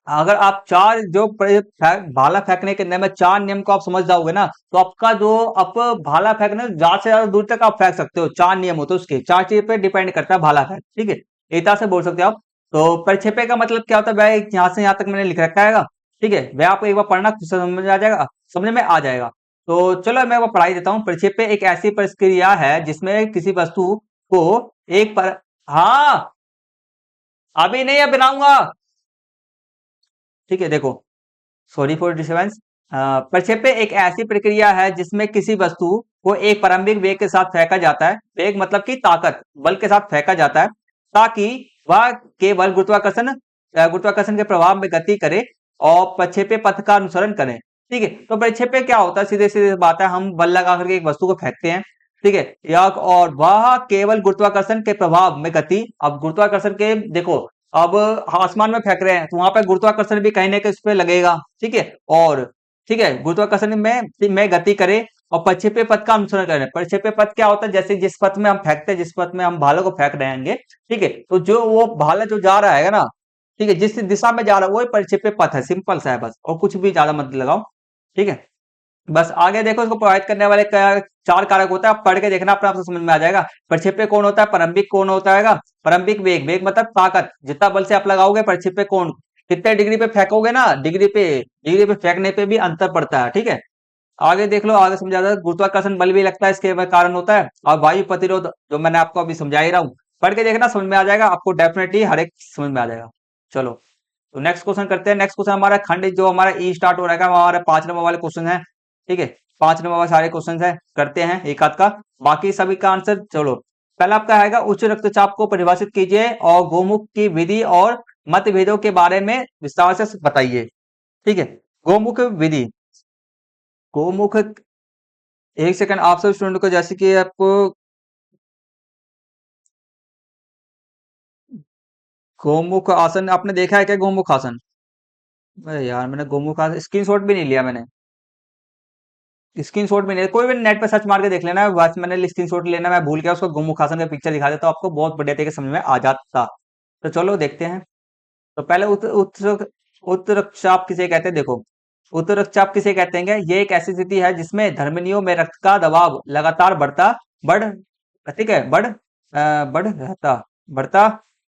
अगर आप चार जो भाला फेंकने के नियम है, चार नियम को आप समझ जाओगे ना, तो आपका जो आप भाला फेंकने ज्यादा से ज्यादा दूर तक आप फेंक सकते हो। चार नियम होते हैं उसके, चार चीज पे डिपेंड करता है भाला फेंक। ठीक है, एक तरह से बोल सकते हो आप। तो परिक्षेप्य का मतलब क्या होता है, वह यहाँ से यहाँ तक मैंने लिख रखा है। ठीक है, वह आपको एक बार पढ़ना समझ आ जाएगा, समझ में आ जाएगा। तो चलो मैं वो पढ़ाई देता हूँ। परिक्षेप्य एक ऐसी प्रक्रिया है जिसमें किसी वस्तु को एक पर, हाँ अभी नहीं, अब बनाऊंगा। ठीक है, देखो, सॉरी फॉर डिस्टर्बेंस। प्रक्षेप्य एक ऐसी प्रक्रिया है जिसमें किसी वस्तु को एक प्रारंभिक वेग के साथ फेंका जाता है, वेग मतलब कि ताकत, बल के साथ फेंका जाता है, ताकि वह केवल गुरुत्वाकर्षण के प्रभाव में गति करे और प्रक्षेप्य पथ का अनुसरण करे। ठीक है, तो प्रक्षेप्य क्या होता है, सीधे सीधे बात है, हम बल लगा करके एक वस्तु को फेंकते हैं। ठीक है, या और वह केवल गुरुत्वाकर्षण के प्रभाव में गति, अब गुरुत्वाकर्षण के देखो, अब आसमान में फेंक रहे हैं तो वहां पे गुरुत्वाकर्षण भी कहीं ना कहीं उस पे लगेगा। ठीक है, और ठीक है, गुरुत्वाकर्षण में गति करे और प्रक्षेप्य पथ का अनुसरण करें। प्रक्षेप्य पथ क्या होता है, जैसे जिस पथ में हम फेंकते हैं, जिस पथ में हम भाले को फेंक रहेंगे, ठीक है, तो जो वो भाला जो जा रहा है ना, ठीक है, जिस दिशा में जा रहा है वो प्रक्षेप्य पथ है। सिंपल सा है बस, और कुछ भी ज्यादा मत लगाओ। ठीक है, बस आगे देखो, इसको प्रभावित करने वाले चार कारक होता है, आप पढ़ के देखना, अपने आप से समझ में आ जाएगा। प्रक्षेप्य कोण होता है, प्रारंभिक कोण होता है, प्रारंभिक वेग, वेग मतलब ताकत, जितना बल से आप लगाओगे प्रक्षेप्य कोण, कितने डिग्री पे फेंकोगे ना, डिग्री पे फेंकने पे भी अंतर पड़ता है। ठीक है, आगे देख लो, आगे समझा था, गुरुत्वाकर्षण बल भी लगता है, इसके कारण होता है, और वायु प्रतिरोध जो मैंने आपको अभी समझा ही रहा हूँ, पढ़ के देखना, समझ में आ जाएगा आपको, डेफिनेटली हर एक समझ में आ जाएगा। चलो, तो नेक्स्ट क्वेश्चन करते हैं। नेक्स्ट क्वेश्चन हमारा खंड जो हमारा ई स्टार्ट हो रहा है, हमारा 5 नंबर वाले क्वेश्चन है। ठीक है, 5 नंबर वाले सारे क्वेश्चन है, करते हैं एक आध का, बाकी सभी का आंसर। चलो, पहला आपका आएगा, उच्च रक्तचाप को परिभाषित कीजिए और गोमुख की विधि और मतभेदों के बारे में विस्तार से बताइए। ठीक है, गोमुख विधि, गोमुख, एक सेकंड आप सब स्टूडेंट को, जैसे कि आपको गोमुख आसन आपने देखा है क्या, गोमुख आसन? अरे यार, मैंने गोमुख आसन स्क्रीनशॉट भी नहीं लिया मैंने, स्क्रीनशॉट भी नहीं, कोई भी नेट पे सर्च मार के देख लेना, बस मैंने स्क्रीनशॉट लेना मैं भूल गया, उसको गोमुख आसन का पिक्चर दिखा देता, आपको बहुत बढ़िया तरीके से समझ में आ जाता। तो चलो देखते हैं। तो पहले उत्तर रक्तचाप किसे कहते हैं, देखो, उत्तर रक्तचाप किसे कहते हैं? ये एक ऐसी स्थिति है जिसमें धमनियों में रक्त का दबाव लगातार बढ़ ठीक है, बढ़ता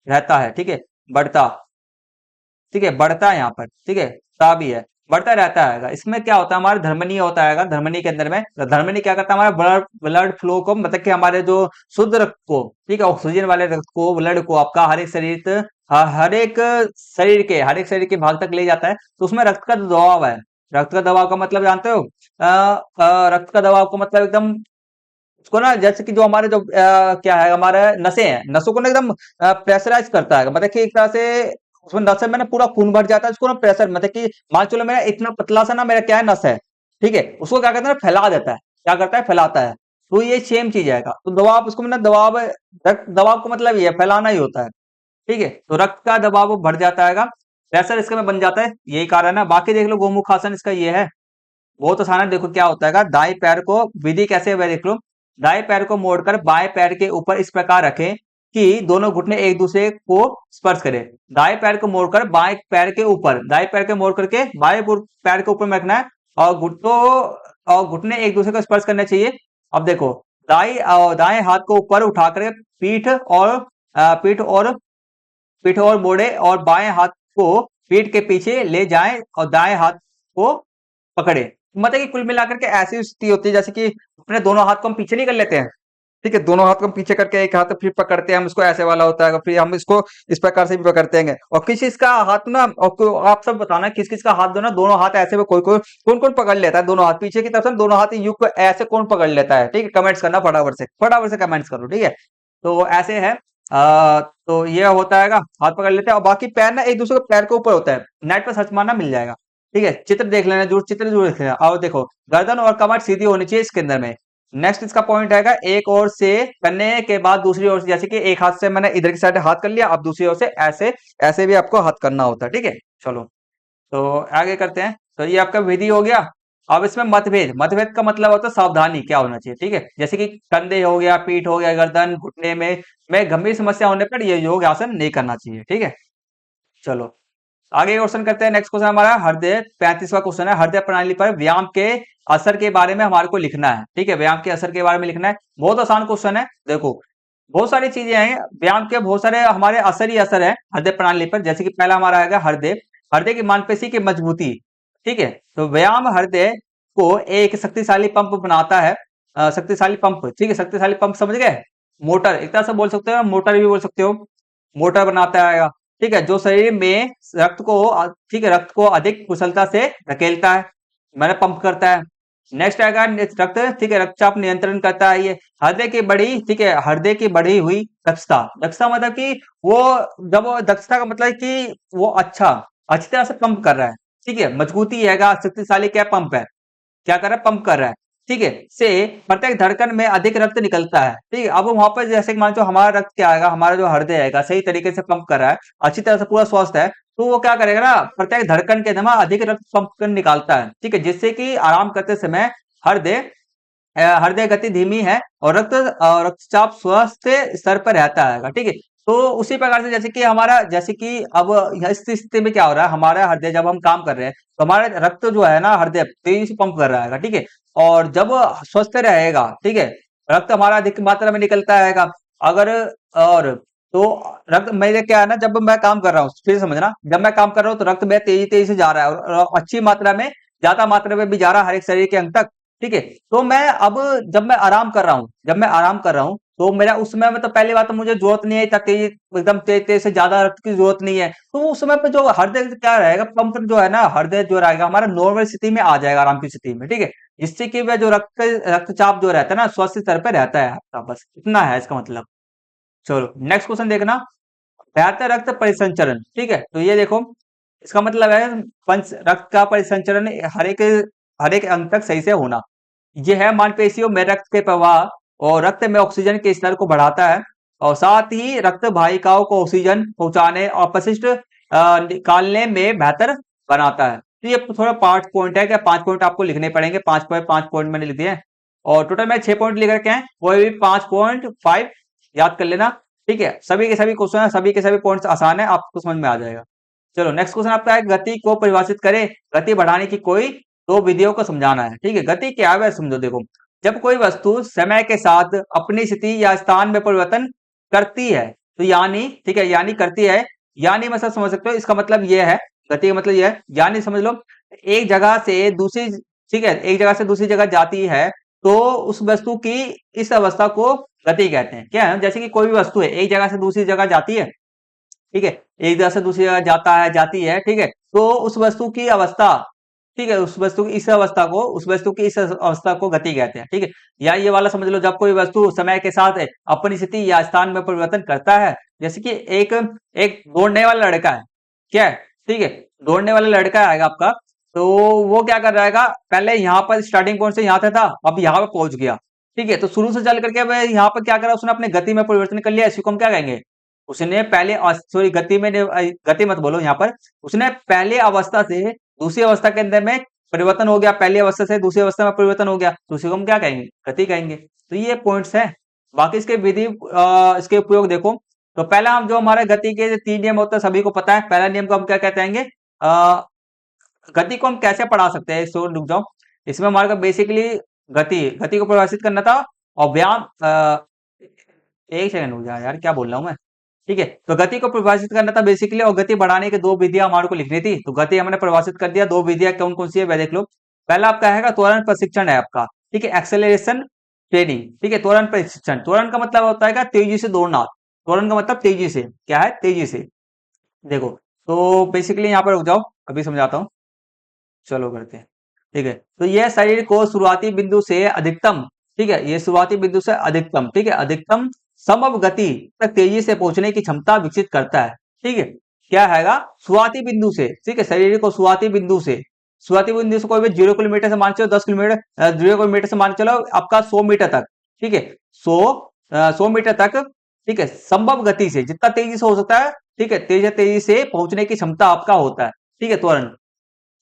रहता है। ठीक है, बढ़ता, ठीक है, बढ़ता है यहाँ पर, ठीक है, ता भी है, बढ़ता रहता है। इसमें क्या होता है, हमारा धमनी होता है, धमनी के अंदर में, तो धमनी क्या करता है, हमारा ब्लड ब्लड फ्लो को, मतलब कि हमारे जो शुद्ध रक्त को, ठीक है, ऑक्सीजन वाले रक्त को, ब्लड को आपका हर एक शरीर के भाग तक ले जाता है। तो उसमें रक्त का जो दबाव है, रक्त का दबाव का मतलब जानते हो? रक्त का दबाव का मतलब एकदम, उसको ना, जैसे कि जो हमारे जो क्या है, हमारे नसें हैं, नसों को ना एकदम प्रेशराइज करता है, मतलब कि एक तरह से उसमें नस में ना पूरा खून भर जाता है, उसको ना प्रेशर, मतलब कि मान चलो मेरा इतना पतला सा ना मेरा क्या है, नस है, ठीक है, उसको क्या करता है, फैला देता है, क्या करता है, फैलाता है। तो ये सेम चीज आएगा, तो दबाव, उसको ना दबाव, रक्त दबाव का मतलब ये है, फैलाना ही होता है। ठीक है, तो रक्त का दबाव बढ़ जाता है, प्रेशर इसके में बन जाता है, यही कारण है। बाकी देख लो, गोमुख आसन इसका ये है, बहुत आसान है। देखो क्या होता है, दाएं पैर को, विधि कैसे है देख लो, दाएं पैर को मोड़कर बाएं पैर के ऊपर इस प्रकार रखें कि दोनों घुटने एक दूसरे को स्पर्श करें। दाएं पैर को मोड़कर बाएं पैर के ऊपर, दाएं पैर के मोड़ करके बाएं पैर के ऊपर में रखना है, और घुटने एक दूसरे को स्पर्श करने चाहिए। अब देखो, दाएं हाथ को ऊपर उठा कर पीठ और पीठ और पीठ और मोड़े, और बाएं हाथ को पीठ के पीछे ले जाएं और दाएं हाथ को पकड़े। मतलब कि कुल मिलाकर के ऐसी स्थिति होती है जैसे कि अपने दोनों हाथ को हम पीछे नहीं कर लेते हैं, ठीक है, दोनों हाथ को हम पीछे करके एक हाथ फिर पकड़ते हैं हम, इसको ऐसे वाला होता है, फिर हम इसको इस प्रकार से भी पकड़ते हैं। और किस किस का हाथ ना, आप सब बताना किस किस का हाथ दो ना, दोनों हाथ ऐसे में, कोई कोई कौन कौन पकड़ लेता है दोनों हाथ पीछे की तरफ से, दोनों हाथ युग को ऐसे कौन पकड़ लेता है? ठीक है, कमेंट्स करना फटाफट से कमेंट्स करो, ठीक है। तो ऐसे है, तो ये होता है, हाथ पकड़ लेते हैं, और बाकी पैर ना एक दूसरे के पैर के ऊपर होता है, नेट पर सर्च मारना मिल जाएगा। ठीक है, चित्र देख लेना, चित्र जरूर देख लेना। और देखो, गर्दन और कमर सीधी होनी चाहिए इसके अंदर में। नेक्स्ट इसका पॉइंट आएगा, एक ओर से करने के बाद दूसरी ओर से, जैसे कि एक हाथ से मैंने इधर की साइड हाथ कर लिया, अब दूसरी ओर से ऐसे ऐसे भी आपको हाथ करना होता है। ठीक है, चलो, तो आगे करते हैं। तो ये आपका विधि हो गया। अब इसमें मतभेद, मतभेद का मतलब होता है सावधानी क्या होना चाहिए। ठीक है, जैसे कि कंधे हो गया, पीठ हो गया, गर्दन, घुटने में गंभीर समस्या होने पर ये योग आसन नहीं करना चाहिए। ठीक है, चलो आगे क्वेश्चन करते हैं। नेक्स्ट क्वेश्चन हमारा हृदय, 35वां क्वेश्चन है, हृदय प्रणाली पर व्यायाम के असर के बारे में हमारे को लिखना है। ठीक है, व्यायाम के असर के बारे में लिखना है, बहुत आसान क्वेश्चन है। देखो, बहुत सारी चीजें हैं, व्यायाम के बहुत सारे हमारे असर ही असर है हृदय प्रणाली पर। जैसे कि पहला हमारा आएगा हृदय, हृदय की मांसपेशी की मजबूती। ठीक है, तो व्यायाम हृदय को एक शक्तिशाली पंप बनाता है, शक्तिशाली पंप, ठीक है, शक्तिशाली पंप समझ गए, मोटर एक तरह से बोल सकते हो, मोटर भी बोल सकते हो, मोटर बनाता है। ठीक है, जो शरीर में रक्त को, ठीक है, रक्त को अधिक कुशलता से धकेलता है, मैंने पंप करता है। नेक्स्ट आएगा रक्त, ठीक है, रक्तचाप नियंत्रण करता है ये। हृदय की बढ़ी, ठीक है, हृदय की बढ़ी हुई दक्षता, दक्षता मतलब कि वो, जब वो दक्षता का मतलब है कि वो अच्छी तरह से पंप कर रहा है। ठीक है, मजबूती है, शक्तिशाली क्या पंप है, क्या कर रहा है, पंप कर रहा है। ठीक है, से प्रत्येक धड़कन में अधिक रक्त निकलता है। ठीक है, अब वहां पर जैसे कि मान लो हमारा रक्त क्या आएगा, हमारा जो हृदय आएगा सही तरीके से पंप कर रहा है, अच्छी तरह से पूरा स्वस्थ है, तो वो क्या करेगा ना, प्रत्येक धड़कन के दमा अधिक रक्त पंप कर निकालता है। ठीक है, जिससे कि आराम करते समय हृदय हृदय गति धीमी है और रक्तचाप स्वस्थ स्तर पर रहता है। ठीक है, तो उसी प्रकार से जैसे कि हमारा, जैसे कि अब इस स्थिति में क्या हो रहा है, हमारा हृदय जब हम काम कर रहे हैं तो हमारा रक्त जो है ना, हृदय तेजी से पंप कर रहा है। ठीक है, और जब स्वस्थ रहेगा, ठीक है, रक्त हमारा अधिक मात्रा में निकलता है। अगर और तो रक्त मेरे क्या है ना, जब मैं काम कर रहा हूँ, फिर समझना, जब मैं काम कर रहा हूँ तो रक्त मेरा तेजी तेजी से जा रहा है, और अच्छी मात्रा में, ज्यादा मात्रा में भी जा रहा है हर एक शरीर के अंग तक। ठीक है। तो मैं अब जब मैं आराम कर रहा हूँ तो मेरा उस समय में तो पहली बात तो मुझे जरूरत नहीं है इतना तेज, एकदम तेज तेज से ज्यादा रक्त की जरूरत नहीं है। तो उस समय पे जो हृदय क्या रहेगा, पंप जो है ना, हृदय जो रहेगा हमारा नॉर्मल स्थिति में आ जाएगा, आराम की स्थिति में, ठीक है। जिससे कि वह जो रक्तचाप जो रहता है ना स्वस्थ स्तर पे रहता है आपका, बस इतना है इसका मतलब। चलो नेक्स्ट क्वेश्चन देखना। बेहतर रक्त परिसंचरण, ठीक है। तो ये देखो, इसका मतलब है पंच रक्त का परिसंचरण हर एक अंग तक सही से होना। ये है मांसपेशियों में रक्त के प्रवाह और रक्त में ऑक्सीजन के स्तर को बढ़ाता है, और साथ ही रक्त वाहिकाओं को ऑक्सीजन पहुंचाने और अपशिष्ट निकालने में बेहतर बनाता है। तो ये थोड़ा 5 पॉइंट है, क्या 5 पॉइंट आपको लिखने पड़ेंगे, 5 पॉइंट मैंने लिख दिए हैं। और टोटल मैं 6 पॉइंट लिख रखे हैं, कोई भी 5.5 याद कर लेना, ठीक है। सभी के सभी क्वेश्चन, सभी के सभी पॉइंट्स आसान है, आपको समझ में आ जाएगा। चलो नेक्स्ट क्वेश्चन आपका है, गति को परिभाषित करें। गति बढ़ाने की कोई दो विधियों को समझाना है, ठीक है। गति क्या है वह समझो। देखो, जब कोई वस्तु समय के साथ अपनी स्थिति या स्थान में परिवर्तन करती है, तो यानी, ठीक है, यानी करती है, यानी मतलब समझ सकते हो, इसका मतलब यह है, गति का मतलब यह है, यानी समझ लो एक जगह से दूसरी, ठीक है, एक जगह से दूसरी जगह जाती है, तो उस वस्तु की इस अवस्था को गति कहते हैं। क्या है, जैसे कि कोई भी वस्तु है एक जगह से दूसरी जगह जाती है, ठीक है, एक जगह से दूसरी जगह जाता है, जाती है, ठीक है, तो उस वस्तु की अवस्था, ठीक है, उस वस्तु की इस अवस्था को गति कहते हैं, ठीक है। या ये वाला समझ लो, जब कोई वस्तु समय के साथ अपनी स्थिति या स्थान में परिवर्तन करता है, जैसे कि एक एक दौड़ने वाला लड़का है, क्या है, ठीक है, दौड़ने वाला लड़का आएगा आपका, तो वो क्या कर रहेगा, पहले यहाँ पर स्टार्टिंग पॉइंट से यहाँ था, अब यहाँ पर पहुंच गया, ठीक है। तो शुरू से चल करके वह यहाँ पर क्या करा, उसने अपने गति में परिवर्तन कर लिया, इसी को हम क्या कहेंगे, उसने पहले, सॉरी गति में गति मत बोलो यहाँ पर, उसने पहले अवस्था से दूसरी अवस्था के अंदर में परिवर्तन हो गया, पहली अवस्था से दूसरी अवस्था में परिवर्तन हो गया, तो उसी को हम क्या कहेंगे, गति कहेंगे। तो ये पॉइंट्स हैं। बाकी इसके विधि, इसके उपयोग देखो। तो पहला, हम जो हमारे गति के 3 नियम होते हैं सभी को पता है। पहला नियम को हम क्या कहते हैं, गति को हम कैसे पढ़ा सकते हैं, सो रुक जाओ, इसमें हमारे को बेसिकली गति को परिभाषित करना था, और व्यायाम, एक सेकंड रुक जा यार, क्या बोल रहा हूँ मैं, ठीक है। तो गति को परिभाषित करना था बेसिकली, और गति बढ़ाने की दो विधियां हमारे को लिखनी थी, तो गति हमने परिभाषित कर दिया। दो विधियां कौन कौन सी है वह देख लो। पहला आपका है त्वरण प्रशिक्षण है आपका, ठीक है, एक्सेलरेशन ट्रेनिंग, ठीक है। त्वरण प्रशिक्षण, त्वरण का मतलब होता है क्या, तेजी से दौड़ना, त्वरण का मतलब तेजी से, क्या है, तेजी से। देखो, तो बेसिकली यहाँ पर रुक जाओ, अभी समझाता हूँ, चलो करते हैं, ठीक है। तो यह शरीर को शुरुआती बिंदु से अधिकतम, ठीक है, ये शुरुआती बिंदु से अधिकतम, ठीक है, अधिकतम संभव गति तक तेजी से पहुंचने की क्षमता विकसित करता है, ठीक है। क्या हैगा, शुरुआती बिंदु से, ठीक है, शरीर को शुरुआती बिंदु से कोई भी 0 किलोमीटर से मान चलो, 10 किलोमीटर, 0 किलोमीटर से मान चलो आपका 100 मीटर तक, ठीक है, 100 मीटर तक, ठीक है, संभव गति से जितना तेजी से हो सकता है, ठीक है, तेजी से पहुंचने की क्षमता आपका होता है, ठीक है, त्वरण।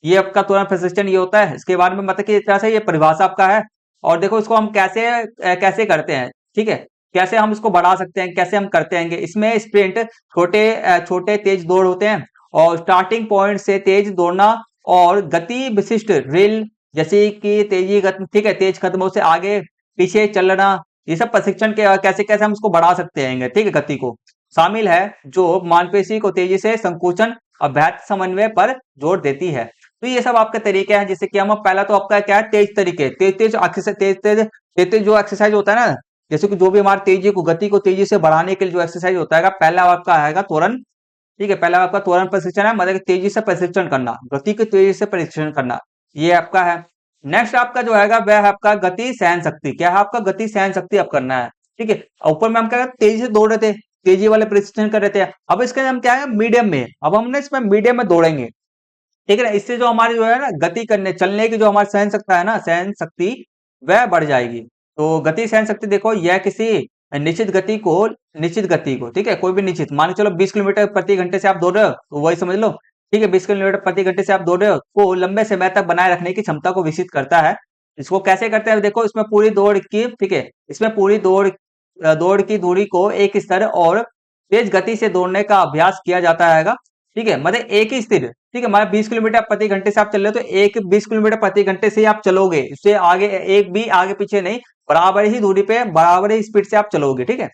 ये आपका तुरंत प्रशिक्षण ये होता है, इसके बारे में मतलब कि एक तरह से ये परिभाषा आपका है। और देखो इसको हम कैसे कैसे करते हैं, ठीक है, कैसे हम इसको बढ़ा सकते हैं, कैसे हम करते हैं, इसमें स्प्रिंट, छोटे तेज दौड़ होते हैं, और स्टार्टिंग पॉइंट से तेज दौड़ना, और गति विशिष्ट ड्रिल, जैसे कि तेजी गति, ठीक है, तेज कदमों से आगे पीछे चलना, ये सब प्रशिक्षण के कैसे कैसे हम इसको बढ़ा सकते हैं, ठीक है, गति को शामिल है, जो मांसपेशी को तेजी से संकोचन और बेहतर समन्वय पर जोर देती है। तो ये सब आपके तरीके हैं, जैसे कि हम पहला तो आपका क्या है, तेज तरीके, तेज तेज जो एक्सरसाइज होता है ना, जैसे कि जो भी हमारी तेजी को, गति को तेजी से बढ़ाने के लिए जो एक्सरसाइज होता है, पहला आपका आएगा त्वरण, ठीक है, पहला आपका त्वरण प्रशिक्षण है, मतलब तेजी से प्रशिक्षण करना, गति को तेजी से प्रशिक्षण करना, ये आपका है। नेक्स्ट आपका जो है वह है आपका गति सहन शक्ति, क्या है आपका, गति सहन शक्ति आप करना है, ठीक है। ऊपर में हम क्या तेजी से दौड़ रहे थे, तेजी वाले प्रशिक्षण कर रहे थे, अब इसके हम क्या है, मीडियम में, अब हमने इसमें मीडियम में दौड़ेंगे, ठीक है ना। इससे जो हमारी जो है ना गति करने चलने की जो हमारी सहन शक्ति है ना, सहन शक्ति वह बढ़ जाएगी। तो गति सहन शक्ति देखो, यह किसी निश्चित गति को, ठीक है, कोई भी निश्चित, मान के चलो 20 किलोमीटर प्रति घंटे से आप दौड़ रहे हो, तो वही समझ लो, ठीक है, 20 किलोमीटर प्रति घंटे से आप दौड़ रहे हो, को लंबे समय तक बनाए रखने की क्षमता को विकसित करता है। इसको कैसे करते हैं देखो, इसमें पूरी दौड़ की, ठीक है, इसमें पूरी दौड़ की दूरी को एक स्तर और तेज गति से दौड़ने का अभ्यास किया जाता है, ठीक है, मतलब एक ही स्थिर, ठीक है, मतलब 20 किलोमीटर प्रति घंटे से आप चल रहे हो, तो एक 20 किलोमीटर प्रति घंटे से आप चलोगे, इससे आगे एक भी आगे पीछे नहीं, बराबर ही दूरी पे बराबर ही स्पीड से आप चलोगे, ठीक है।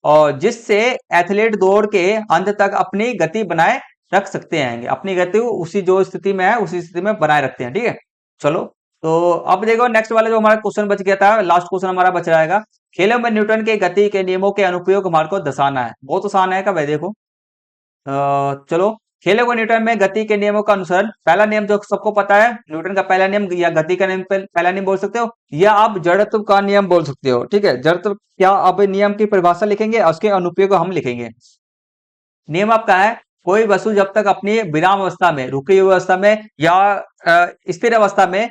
और जिससे एथलीट दौड़ के अंत तक अपनी गति बनाए रख सकते हैं, अपनी गति उसी जो स्थिति में है उसी स्थिति में बनाए रखते हैं, ठीक है। चलो तो अब देखो नेक्स्ट वाला जो हमारा क्वेश्चन बच गया था, लास्ट क्वेश्चन हमारा बच रहेगा, खेलों में न्यूटन के गति के नियमों के अनुप्रयोग हमारे को दर्शाना है। बहुत आसान है का भाई, देखो चलो, खेलों को न्यूटन में गति के नियमों का अनुसरण, पहला नियम जो सबको पता है, न्यूटन का पहला नियम या गति का नियम पहला नियम बोल सकते हो, या आप जड़त्व का नियम बोल सकते हो। ठीक है, जड़त्व क्या, अब नियम की परिभाषा लिखेंगे और उसके अनुप्रयोग हम लिखेंगे। नियम आपका है, कोई वस्तु जब तक अपनी विराम अवस्था में, रुकी हुई अवस्था में या स्थिर अवस्था में,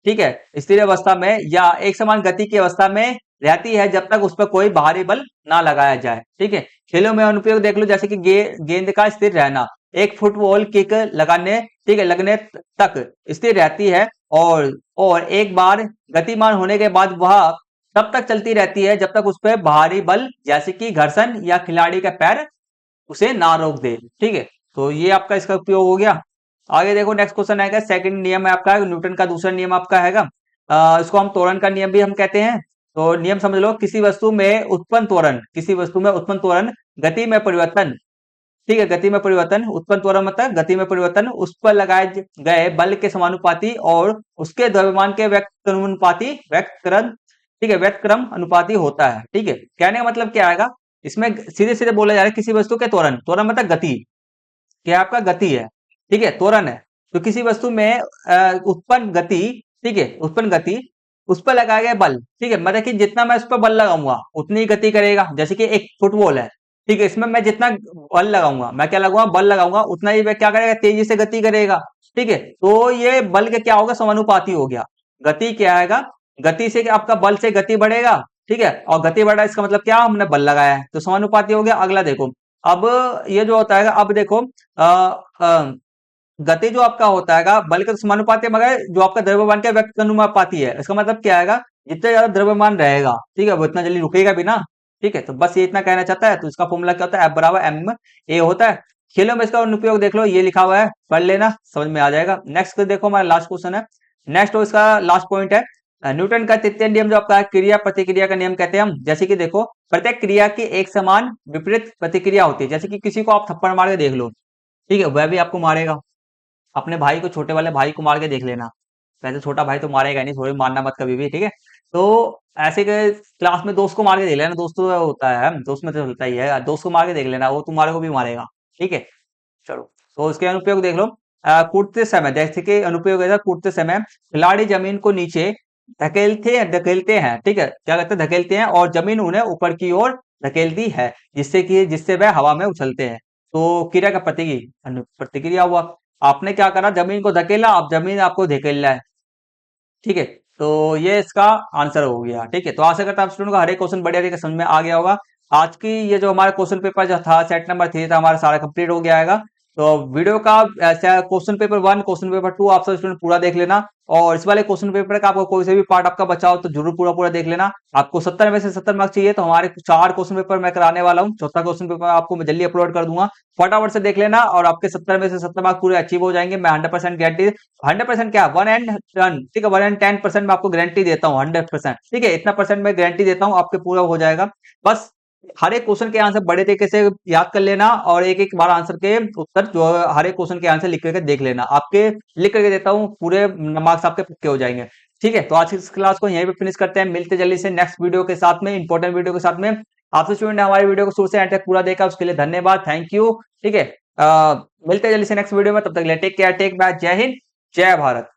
ठीक है, स्थिर अवस्था में या एक समान गति की अवस्था में रहती है, जब तक उस पर कोई बाहरी बल ना लगाया जाए। ठीक है, खेलों में अनुप्रयोग देख लो, जैसे कि गेंद का स्थिर रहना, एक फुटबॉल किक लगाने, ठीक है, लगने तक स्थिर रहती है, और एक बार गतिमान होने के बाद वह तब तक चलती रहती है जब तक उस पर बाहरी बल जैसे कि घर्षण या खिलाड़ी का पैर उसे ना रोक दे। ठीक है, तो ये आपका इसका उपयोग हो गया। आगे देखो नेक्स्ट क्वेश्चन आएगा, सेकंड नियम है आपका, न्यूटन का दूसरा नियम आपका हैगा, इसको हम त्वरण का नियम भी हम कहते हैं। तो नियम समझ लो, किसी वस्तु में उत्पन्न त्वरण, किसी वस्तु में उत्पन्न त्वरण गति में परिवर्तन, ठीक है, गति में परिवर्तन, उत्पन्न त्वरण मतलब गति में परिवर्तन, उस पर लगाए गए बल के समानुपाती और उसके द्रव्यमान के व्यक्त व्यक्तक्रम, ठीक है, व्यक्तक्रम अनुपाती होता है। ठीक है, कहने का मतलब क्या आएगा, इसमें सीधे सीधे बोला जा रहा है किसी वस्तु के त्वरण, त्वरण मतलब गति, क्या आपका गति है, ठीक है, त्वरण है, तो किसी वस्तु में उत्पन्न गति, ठीक है, उत्पन्न गति, उस पर लगाया गया बल, ठीक है, मतलब कि जितना मैं उस पर बल लगाऊंगा उतनी ही गति करेगा। जैसे कि एक फुटबॉल है, ठीक है, इसमें मैं जितना बल लगाऊंगा, मैं क्या लगाऊंगा, बल लगाऊंगा, उतना ही वह क्या करेगा, तेजी से गति करेगा। ठीक है, तो ये बल के क्या होगा, समानुपाती हो गया। गति क्या आएगा, गति से आपका बल से गति बढ़ेगा, ठीक है, और गति बढ़ा इसका मतलब क्या, हमने बल लगाया है, तो समानुपाती हो गया। अगला देखो, अब ये जो होता है, अब देखो गति जो आपका होता है बल के समानुपाती है, मगर जो आपका द्रव्यमान का व्यक्त अनुपाती है, इसका मतलब क्या आएगा, जितना ज्यादा द्रव्यमान रहेगा, ठीक है, वो इतना जल्दी रुकेगा भी ना। ठीक है, तो बस ये इतना कहना चाहता है। तो इसका फॉर्मूला क्या होता है, F बराबर एम ए होता है। खेलों में इसका अनुप्रयोग देख लो, ये लिखा हुआ है, पढ़ लेना, समझ में आ जाएगा। नेक्स्ट देखो, हमारा लास्ट क्वेश्चन है, नेक्स्ट इसका लास्ट पॉइंट है, न्यूटन का तृतीय नियम जो आपका है, क्रिया प्रतिक्रिया का नियम कहते हैं हम। जैसे कि देखो, प्रत्येक क्रिया की एक समान विपरीत प्रतिक्रिया होती है। जैसे कि किसी को आप थप्पड़ मार के देख लो, ठीक है, वह भी आपको मारेगा। अपने भाई को, छोटे वाले भाई को मार के देख लेना, वैसे छोटा भाई तो मारेगा नहीं, थोड़ी मारना मत कभी भी, ठीक है। तो ऐसे के क्लास में दोस्त को मार के देख लेना, दोस्त तो होता है, दोस्त में तो चलता ही है, दोस्त को मार के देख लेना, वो तुम्हारे को भी मारेगा। ठीक है, चलो, तो उसके अनुप्रयोग देख लो। कूदते समय, जैसे कि अनुप्रयोग है, कूदते समय खिलाड़ी जमीन को नीचे धकेलते हैं, ठीक है, क्या कहते हैं, धकेलते हैं, और जमीन उन्हें ऊपर की ओर धकेलती है, जिससे वह हवा में उछलते हैं। तो क्रिया का प्रतिक्रिया हुआ, आपने क्या करा, जमीन को धकेला, अब जमीन आपको धकेल रहा है। ठीक है, तो ये इसका आंसर हो गया। ठीक है, तो आशा करता हूँ आप स्टूडेंट को हर एक क्वेश्चन बढ़िया तरीके से समझ में आ गया होगा। आज की ये जो हमारा क्वेश्चन पेपर जो था, सेट नंबर 3 था, हमारा सारा कंप्लीट हो गया है। तो वीडियो का क्वेश्चन पेपर 1, क्वेश्चन पेपर 2 आप सब स्टूडेंट पूरा देख लेना, और इस वाले क्वेश्चन पेपर का आपको कोई से भी पार्ट आपका बचा हो तो जरूर पूरा पूरा देख लेना। आपको 70 में से 70 मार्क्स चाहिए, तो हमारे 4 क्वेश्चन पेपर मैं कराने वाला हूँ। चौथा क्वेश्चन पेपर आपको मैं जल्दी अपलोड कर दूंगा, फटाफट से देख लेना, और आपके 70 में से 70 मार्क्स पूरे अचीव हो जाएंगे। मैं 100% गारंटी, 100% क्या, 1 एंड 10, ठीक है, 1 एंड 10% मैं आपको गारंटी देता हूँ, 100%, ठीक है, इतना परसेंट मैं गारंटी देता हूँ, आपके पूरा हो जाएगा। बस हर एक क्वेश्चन के आंसर बड़े तरीके से याद कर लेना, और एक एक बार आंसर के उत्तर जो हर एक क्वेश्चन के आंसर लिख करके देख लेना। आपके लिख करके देता हूँ, पूरे मार्क्स आपके पक्के हो जाएंगे। ठीक है, तो आज की इस क्लास को यहीं पे फिनिश करते हैं, मिलते जल्दी से नेक्स्ट वीडियो के साथ में, इंपॉर्टेंट वीडियो के साथ में। आपसे स्टूडेंट ने हमारी वीडियो को शुरू से एंड तक पूरा देखा, उसके लिए धन्यवाद, थैंक यू। ठीक है, मिलते हैं जल्दी से नेक्स्ट वीडियो में, तब तक टेक केयर, टेक बाय, जय हिंद, जय भारत।